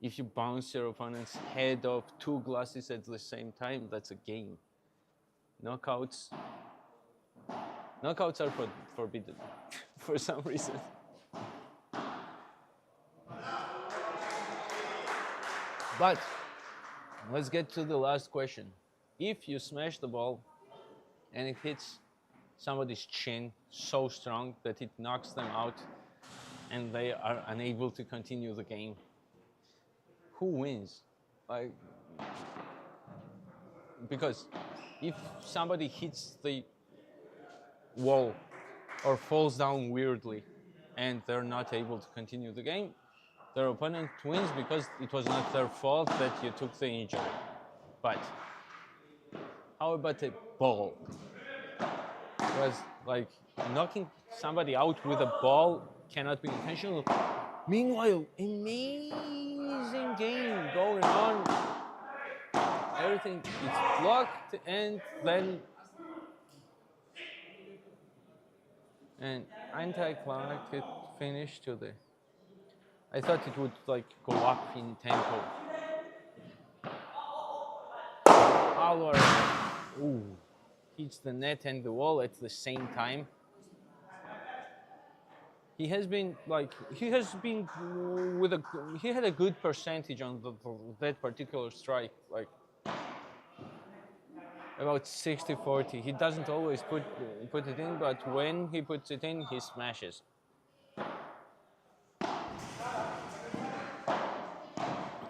If you bounce your opponent's head off 2 glasses at the same time, that's a game. Knockouts are forbidden for some reason. But let's get to the last question. If you smash the ball and it hits somebody's chin so strong that it knocks them out and they are unable to continue the game, who wins? Like, because if somebody hits the wall or falls down weirdly and they're not able to continue the game, their opponent wins because it was not their fault that you took the injury. But how about a ball? Because, like, knocking somebody out with a ball cannot be intentional. Meanwhile, amazing game going on. Everything is blocked, and then an anticlimactic finish to the. I thought it would, like, go up in tempo. Alvarez, hits the net and the wall at the same time. He had a good percentage on that particular strike, like about 60-40. He doesn't always put it in, but when he puts it in, he smashes.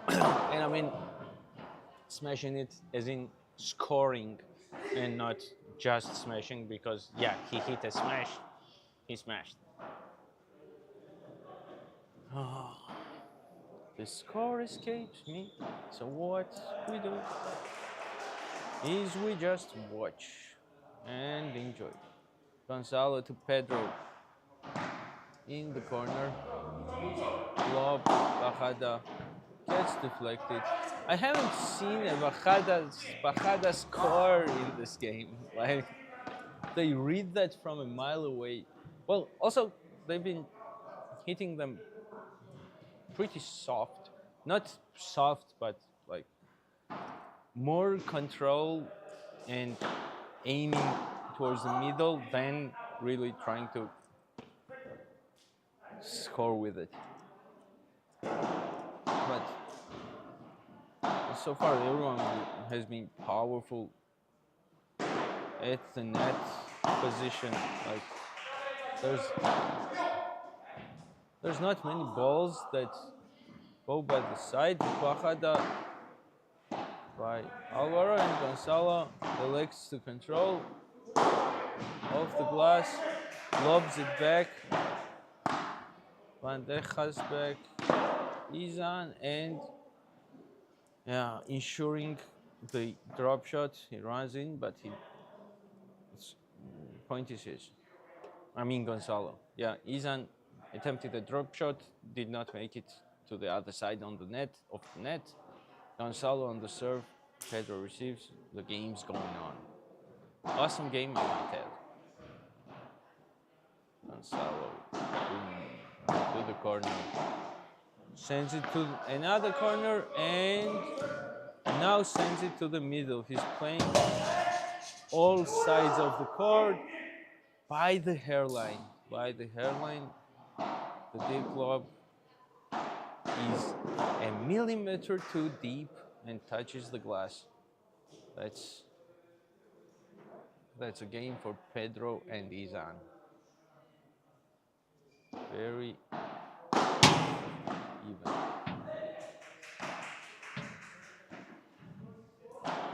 And I mean, smashing it as in scoring and not just smashing, because yeah, he hit a smash, he smashed. Oh, the score escapes me, so what we do is we just watch and enjoy. Gonzalo to Pedro in the corner, lob, bajada, gets deflected. I haven't seen a bajada score in this game. Like, they read that from a mile away. Well, also, they've been hitting them pretty soft. Not soft, but like more control and aiming towards the middle than really trying to score with it. But so far, everyone has been powerful at the net position. Like, there's not many balls that go by the side. Bajada by Alvaro and Gonzalo, the legs to control, off the glass, lobs it back, bandejas back, Izan, and ensuring the drop shot. He runs in, but he point is his. I mean Gonzalo. Yeah, Izan attempted a drop shot, did not make it to the other side on the net of the net. Gonzalo on the serve, Pedro receives. The game's going on. Awesome game, I might add. Gonzalo, to the corner. Sends it to another corner and now sends it to the middle. He's playing all sides of the court by the hairline. By the hairline, the deep lob is a millimeter too deep and touches the glass. That's a game for Pedro and Izan. Very even.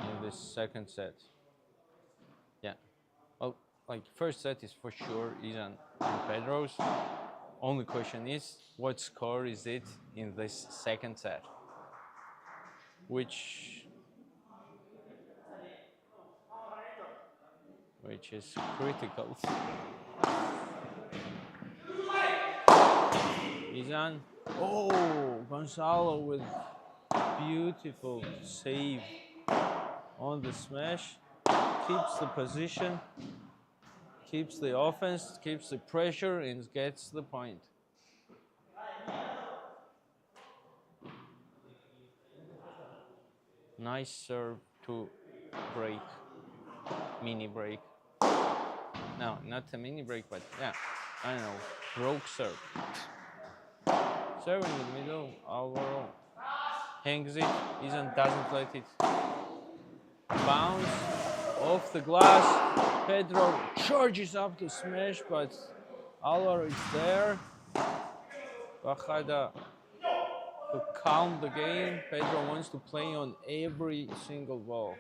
In the second set. Yeah. Well, like first set is for sure Izan and Pedro's. Only question is, what score is it in this second set? Which is critical. Izan. Oh, Gonzalo with beautiful save on the smash. Keeps the position, keeps the offense, keeps the pressure, and gets the point. Nice serve to break, mini break. No, not a mini break, but yeah, I don't know, broke serve. Serve in the middle, Alvaro hangs it, Izan doesn't let it bounce off the glass. Pedro charges up to smash, but Alvaro is there. Bajada to calm the game. Pedro wants to play on every single ball.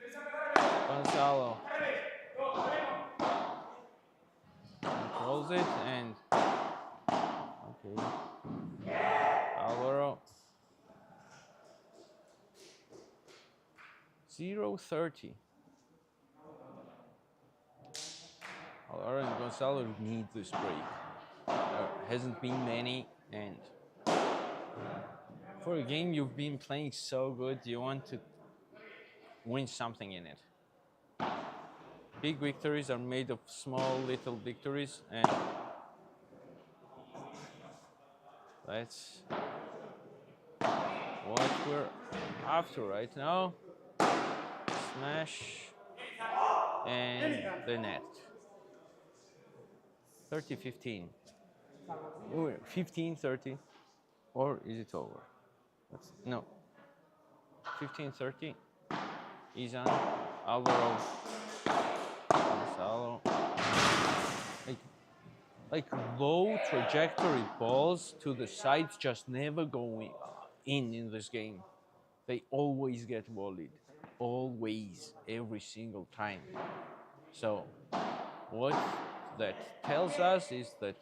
Gonzalo controls it and okay. Alvaro 0-30. Alvaro and Gonzalo need this break. There hasn't been many, and for a game you've been playing so good, you want to win something in it. Big victories are made of small little victories, and that's what we're after right now. Smash and the net. 30-15. 15-30. Or is it over? No. 15-30. Izan, Alvaro, Gonzalo. Like low trajectory balls to the sides just never go in this game. They always get volleyed. Always, every single time. So what that tells us is that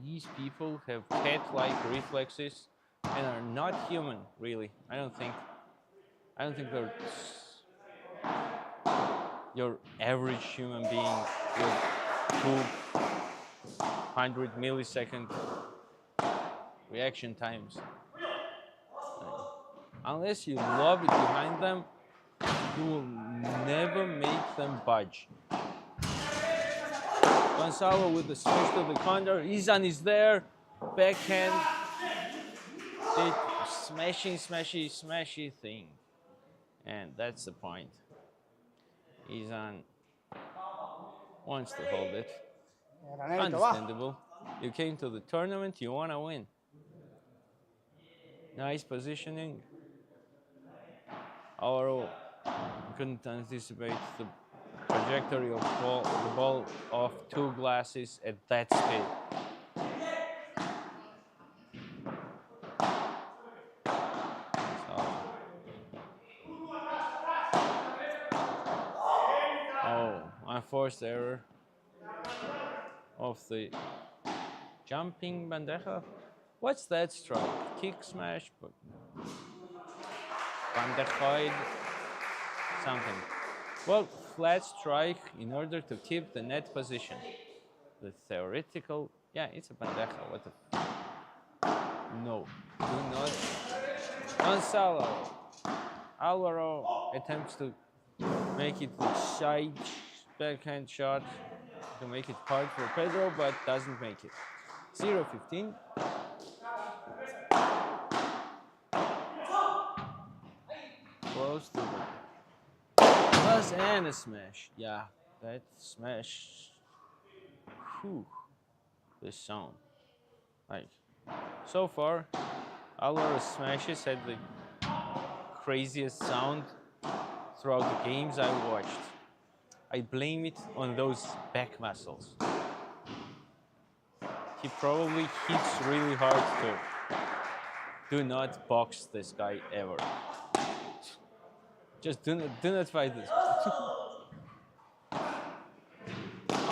these people have cat-like reflexes and are not human, really. I don't think they're your average human being with 200 millisecond reaction times. Unless you lob it behind them, you will never make them budge. Gonzalo with the switch to the corner. Izan is there. Backhand. It smashy thing. And that's the point. Izan wants to hold it. Understandable. You came to the tournament, you want to win. Nice positioning. Alvaro couldn't anticipate the trajectory of the ball off two glasses at that speed. Oh, unforced error of the jumping bandeja. What's that stroke? Kick smash, but bandejoid something. Well, flat strike in order to keep the net position. The theoretical, yeah, it's a bandeja. What the? No, do not. Gonzalo. Alvaro attempts to make it the side backhand shot to make it hard for Pedro, but doesn't make it. 0-15. Close to the plus and a smash. Yeah, that smash. Whew, the sound. Like, so far, Alvaro's smashes had the craziest sound throughout the games I watched. I blame it on those back muscles. He probably hits really hard too. Do not box this guy ever. Just do not fight this.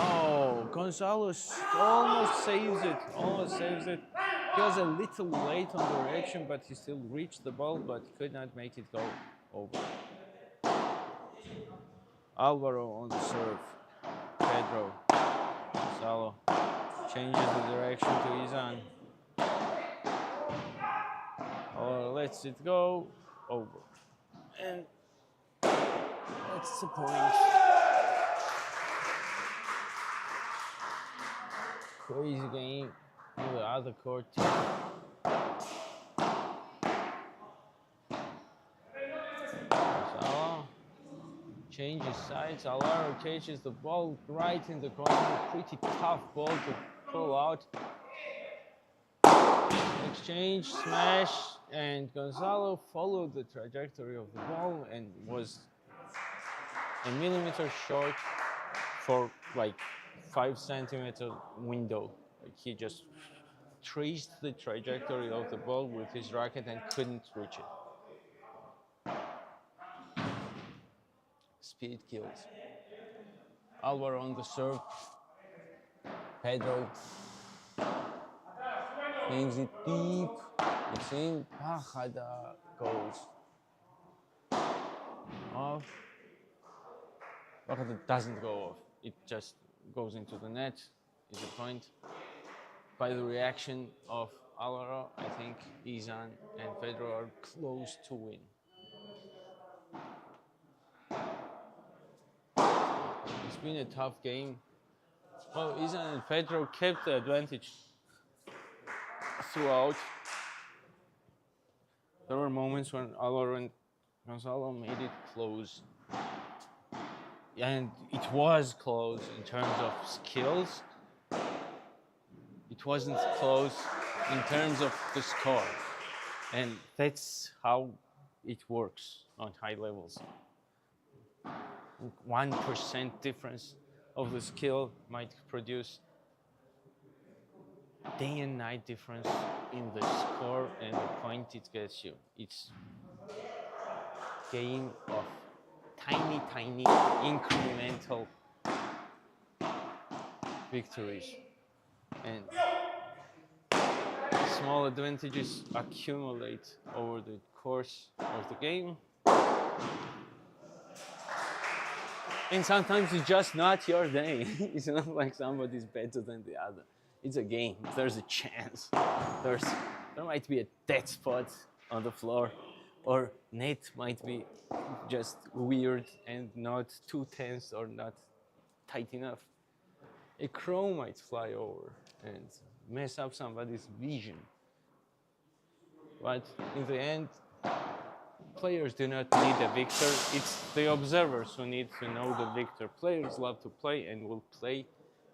Oh, Gonzalo almost saves it. Almost saves it. He was a little late on the reaction, but he still reached the ball, but could not make it go over. Alvaro on the serve. Pedro. Gonzalo changes the direction to Izan. Or lets it go over. And that's the point. Crazy game on the other court. Gonzalo changes sides. Alvaro catches the ball right in the corner. Pretty tough ball to pull out. Exchange, smash, and Gonzalo followed the trajectory of the ball and was a millimeter short for like 5 centimeter window. Like he just traced the trajectory of the ball with his racket and couldn't reach it. Speed kills. Alvaro on the serve. Pedro hangs it deep. It's in. Pajada goes off. Pajada doesn't go off. It just goes into the net. Is the point. By the reaction of Alvaro, I think Izan and Pedro are close to win. It's been a tough game. Well, Izan and Pedro kept the advantage throughout. There were moments when Alvaro and Gonzalo made it close. And it was close in terms of skills. It wasn't close in terms of the score. And that's how it works on high levels. 1% difference of the skill might produce day and night difference in the score and the point it gets you. It's a game of tiny incremental victories. And small advantages accumulate over the course of the game. And sometimes it's just not your day. It's not like somebody's better than the other. It's a game. There's a chance. There might be a dead spot on the floor, or net might be just weird and not too tense or not tight enough. A crow might fly over and mess up somebody's vision. But in the end, players do not need a victor. It's the observers who need to know the victor. Players love to play and will play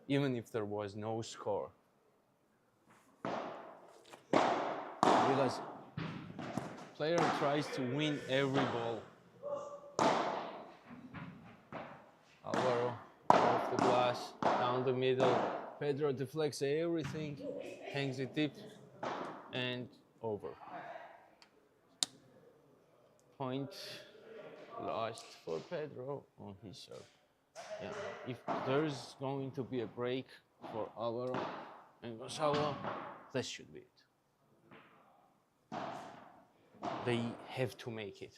even if there was no score. Because player tries to win every ball. Alvaro off the glass, down the middle. Pedro deflects everything, hangs it deep, and over. Point lost for Pedro on his serve. Yeah, if there's going to be a break for Alvaro and Gonzalo, this should be it. They have to make it.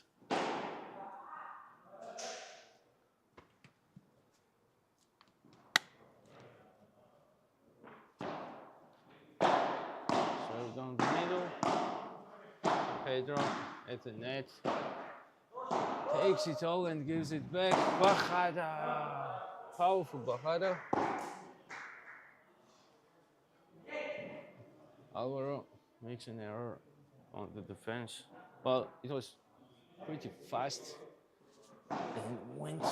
Pedro at the net. Takes it all and gives it back. Bajada. Powerful bajada. Alvaro makes an error on the defense. Well, it was pretty fast and went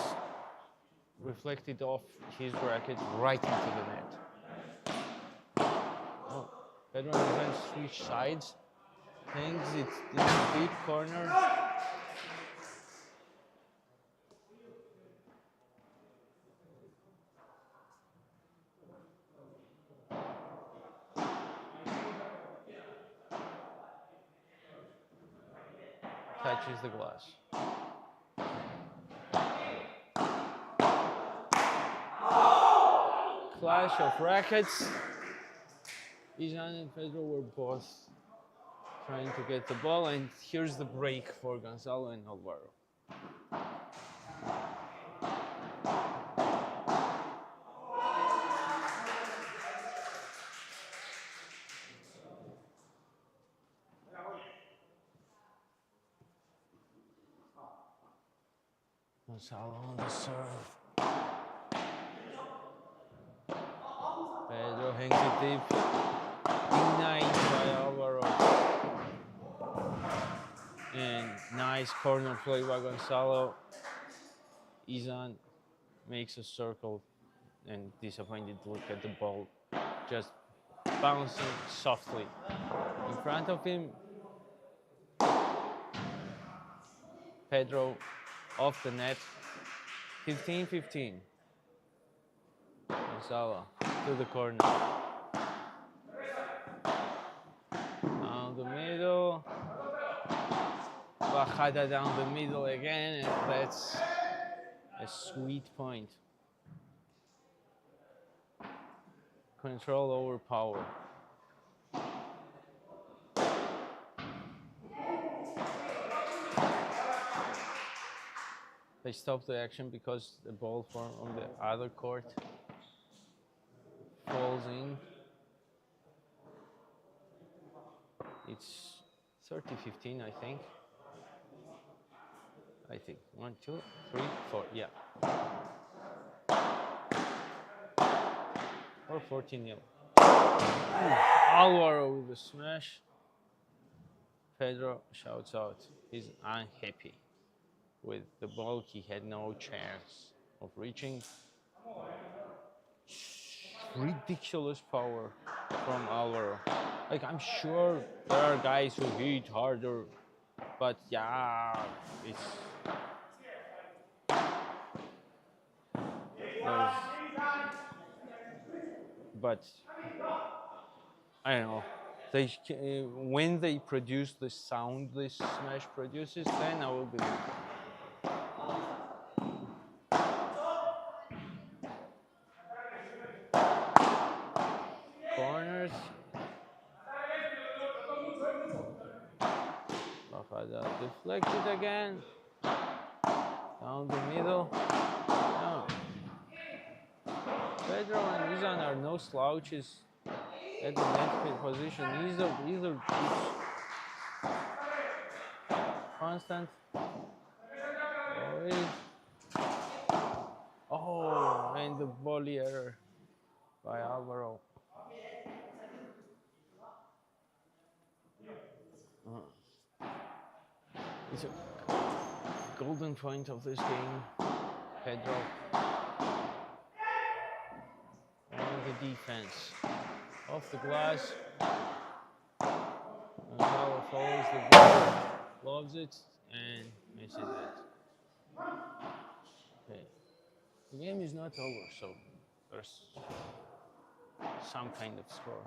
reflected off his racket right into the net. Oh, Pedro and defense switch sides. Thinks it's in the deep corner. Touches the glass. Clash of rackets. Izan and Pedro were both trying to get the ball, and here's the break for Gonzalo and Alvaro. Gonzalo on the serve. Pedro hangs it deep. Denied by Alvaro. And nice corner play by Gonzalo. Izan makes a circle and disappointed to look at the ball just bouncing softly in front of him. Pedro off the net. 15-15. Gonzalo to the corner. Down the middle. Bajada down the middle again, and that's a sweet point. Control over power. They stopped the action because the ball from on the other court falls in. It's 30-15, I think. 1, 2, 3, 4, yeah. Or 14-0. Alvaro with the smash. Pedro shouts out. He's unhappy with the ball. He had no chance of reaching. Ridiculous power from Alvaro. Like, I'm sure there are guys who hit harder, but yeah, it's but I don't know. They when they produce the sound this smash produces, then I will believe it. Corners. Bajada deflected again. Down the middle. No. Pedro and Izan are no slouches at the net position. Either constant. Oh, and the volley error by Alvaro. It's a golden point of this game. Pedro on the defense. Off the glass. Gonzalo follows the ball, loves it, and misses it. Okay. The game is not over, so there's some kind of score.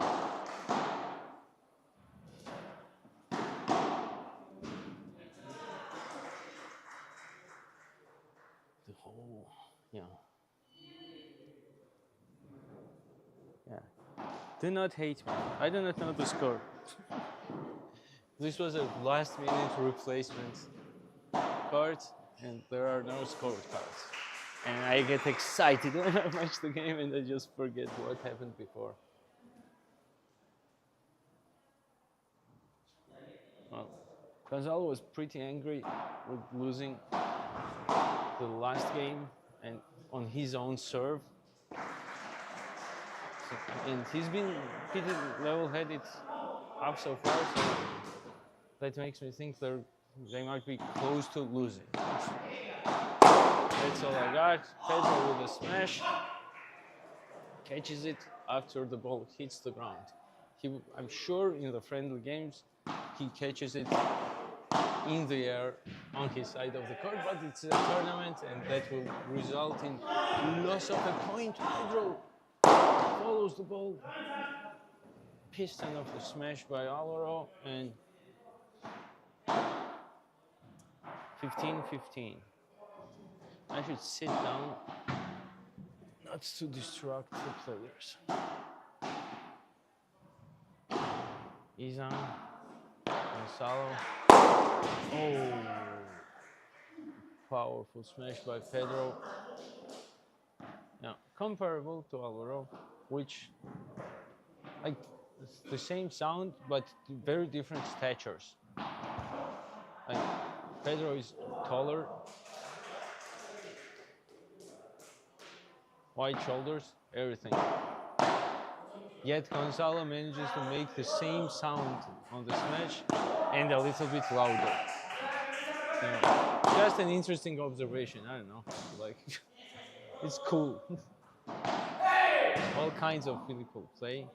The whole, yeah. Do not hate me. I do not know the score. This was a last-minute replacement card, and there are no scored cards. And I get excited when I watch the game, and I just forget what happened before. Well, Gonzalo was pretty angry with losing the last game and on his own serve. And he's been pretty level-headed up so far, so that makes me think they might be close to losing. That's all I got. Pedro with a smash. Catches it after the ball hits the ground. I'm sure in the friendly games, he catches it in the air on his side of the court, but it's a tournament and that will result in loss of a point. Pedro follows the ball. Piston of the smash by Alvaro and 15-15. I should sit down not to distract the players. Izan, Gonzalo. Oh, powerful smash by Pedro. Now, comparable to Alvaro, which, like, it's the same sound, but very different statures. Like, Pedro is taller, wide shoulders, everything. Yet Gonzalo manages to make the same sound on the smash and a little bit louder. You know, just an interesting observation. I don't know, like it's cool. All kinds of people play,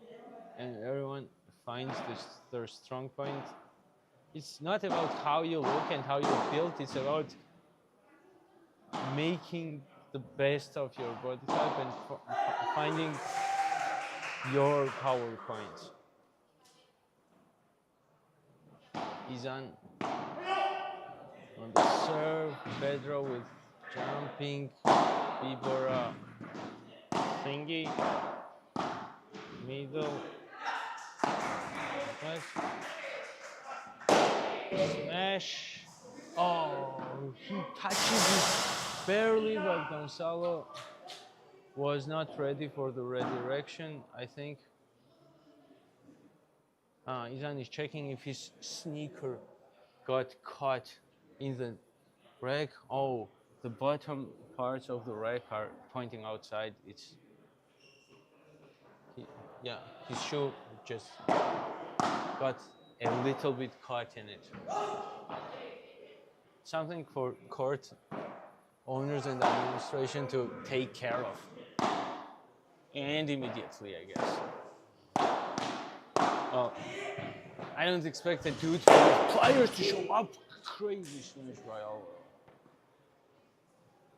and everyone finds their strong point. It's not about how you look and how you're built. It's about making the best of your body type and finding your power points. Izan on the serve, Pedro with jumping, Ibora thingy, middle, smash. Oh, he touches it barely, but Gonzalo was not ready for the redirection, I think. Izan is checking if his sneaker got caught in the rack. Oh, the bottom parts of the rack are pointing outside. His shoe just got a little bit caught in it. Something for court owners and administration to take care of. And immediately, I guess. Well, I don't expect the dude for players to show up. Crazy smash by Alvaro.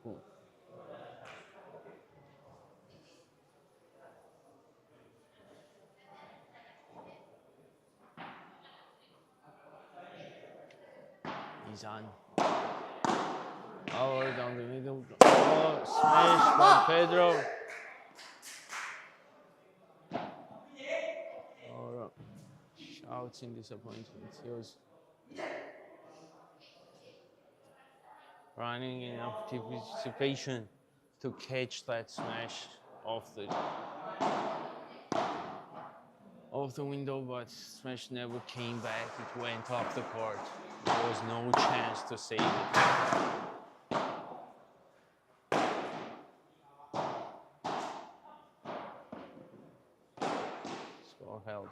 Cool. Izan. Alvaro down the middle. Oh, smash by Pedro. Alvaro shouts in disappointment. He was running in anticipation to catch that smash off the window, but smash never came back. It went off the court. There was no chance to save it. Score held.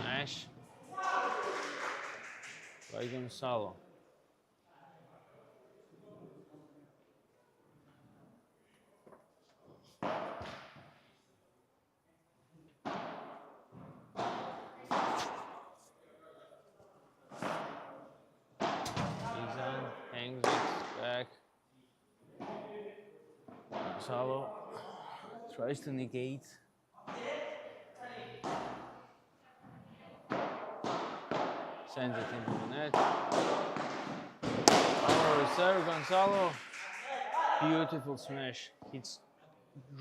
Smash by Gonzalo. Hangs it back. Gonzalo tries to negate. Sends it into the net. Our reserve, Gonzalo. Beautiful smash. Hits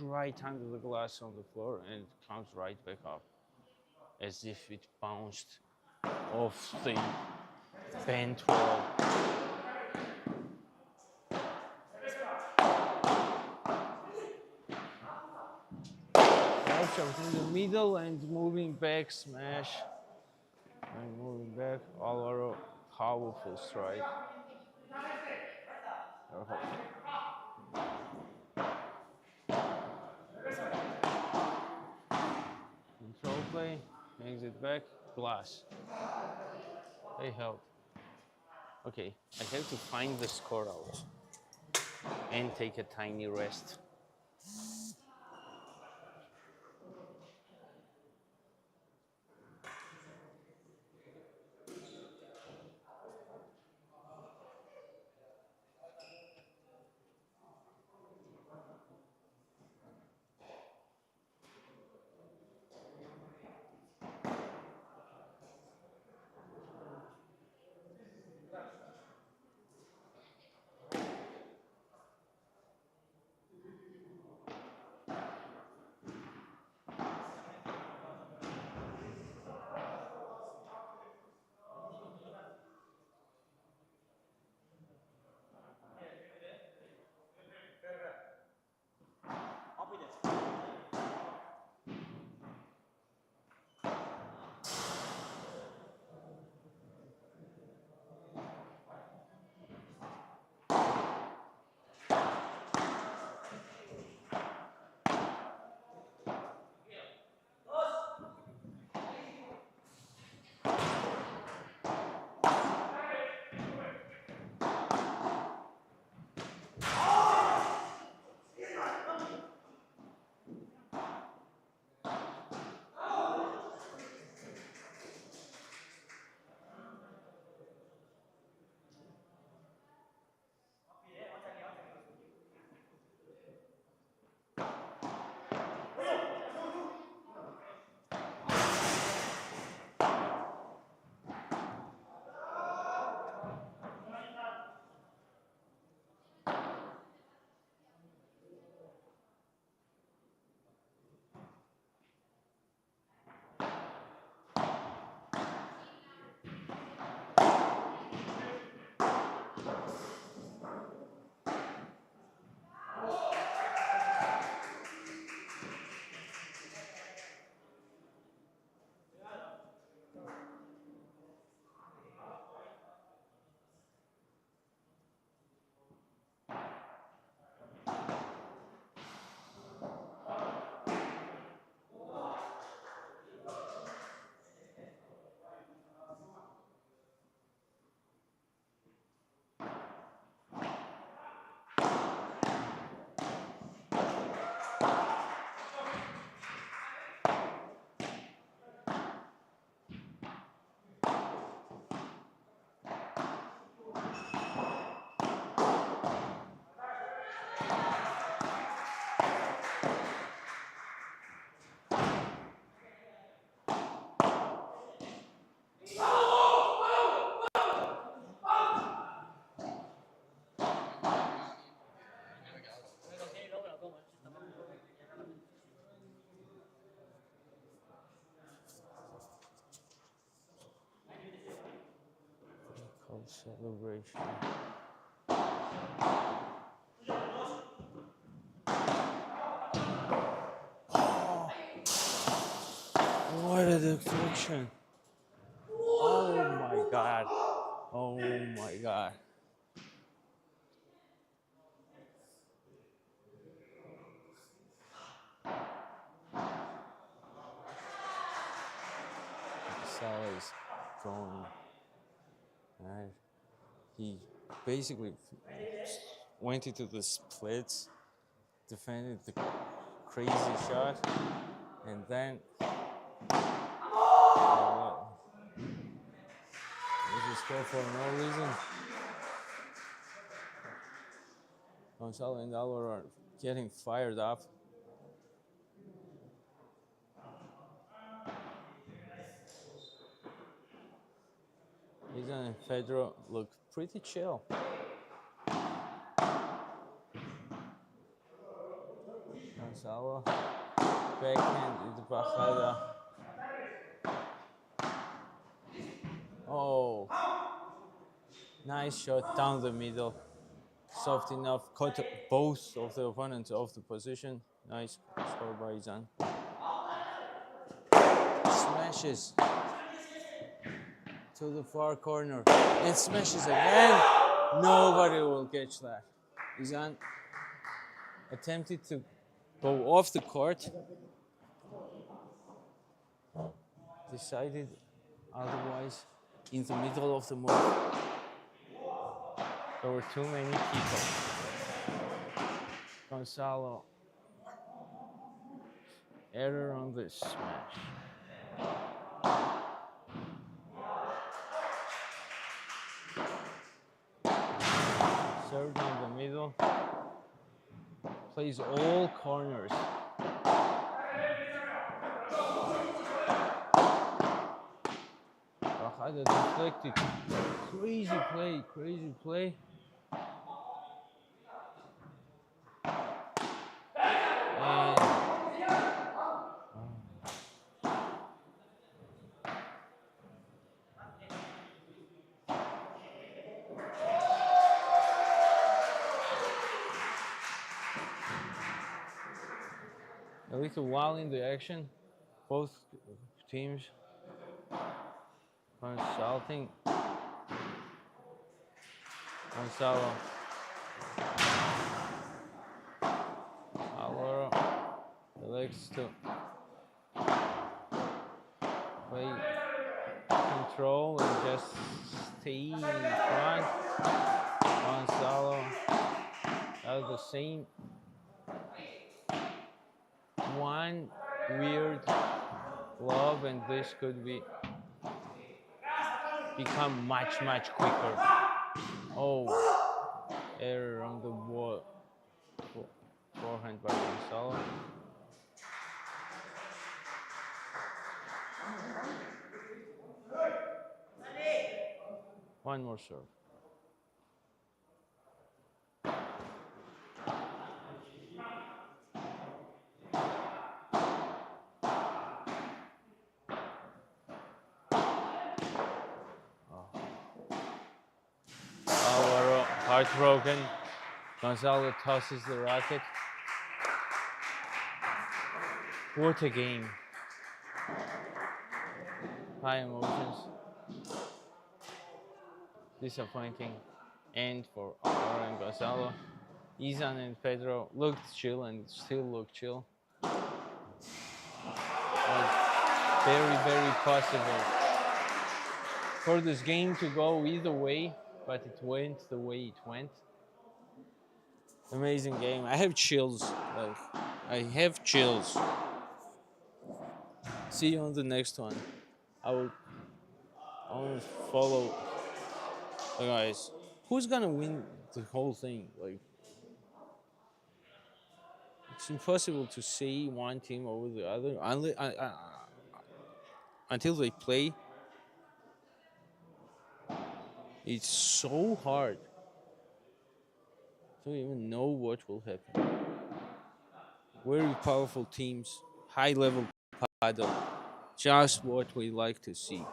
right under the glass on the floor and comes right back up. As if it bounced off the bent wall. capture in the middle and moving back, smash. And moving back, all are powerful strike. Control play, exit back, glass. They help. Okay, I have to find the score out and take a tiny rest. Called celebration. What a deflection! Oh my god! Oh my god! Salah is going. Right. He basically went into the splits, defended the crazy shot, and then was a score for no reason. Gonzalo and Alvaro are getting fired up. Izan and Pedro look pretty chill. Gonzalo, backhand into bajada. Oh, nice shot down the middle. Soft enough, caught both of the opponents off the position. Nice score by Izan. smashes to the far corner and smashes again. Nobody will catch that. Izan attempted to go off the court, decided otherwise in the middle of the move. There were too many people. Gonzalo, error on the smash. Served in the middle, plays all corners. Rajada deflected. Crazy play, crazy play. And a little while in the action, both teams consulting. Gonzalo, Alvaro elects to play control and just stay in front. Gonzalo does the same. One weird lob and this could become much quicker. Oh, error on the ball. Forehand by Gonzalo. One more serve. Alvaro, heartbroken. Gonzalo tosses the racket. What a game. High emotions. Disappointing end for Alvaro and Gonzalo. Izan and Pedro looked chill and still look chill. Was very possible for this game to go either way, but it went the way it went. Amazing game. I have chills. I have chills. See you on the next one. I will follow the guys. Who's gonna win the whole thing? It's impossible to say one team over the other until they play. It's so hard to even know what will happen. Very powerful teams, high level paddle, just what we like to see.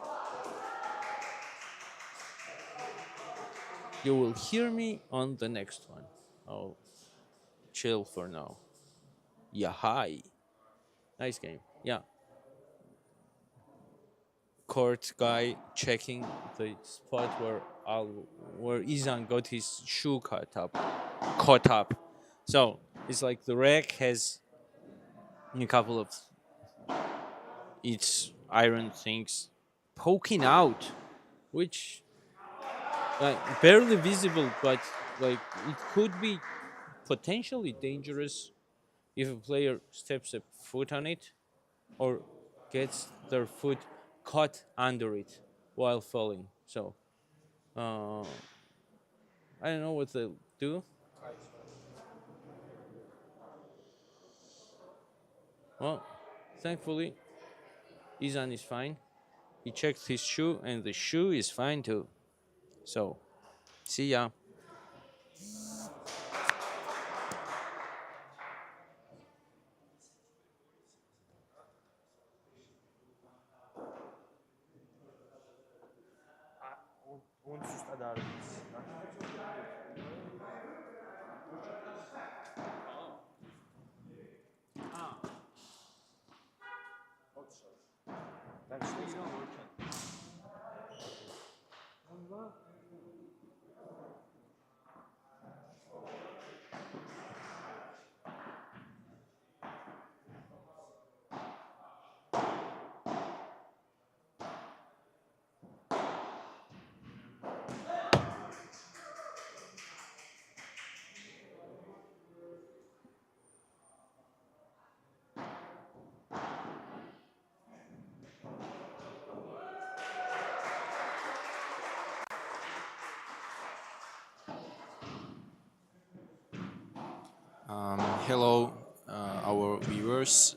You will hear me on the next one. I'll chill for now. Yeah, hi. Nice game. Yeah. Court guy checking the spot where Izan got his shoe caught up. So it's like the rack has a couple of its iron things poking out, which barely visible, but it could be potentially dangerous if a player steps a foot on it or gets their foot caught under it while falling. So I don't know what they'll do. Well, thankfully, Izan is fine. He checked his shoe, and the shoe is fine too. So, see ya. Un sus adarbis. Outside. Ben üstüne giriyorum. Hello, our viewers.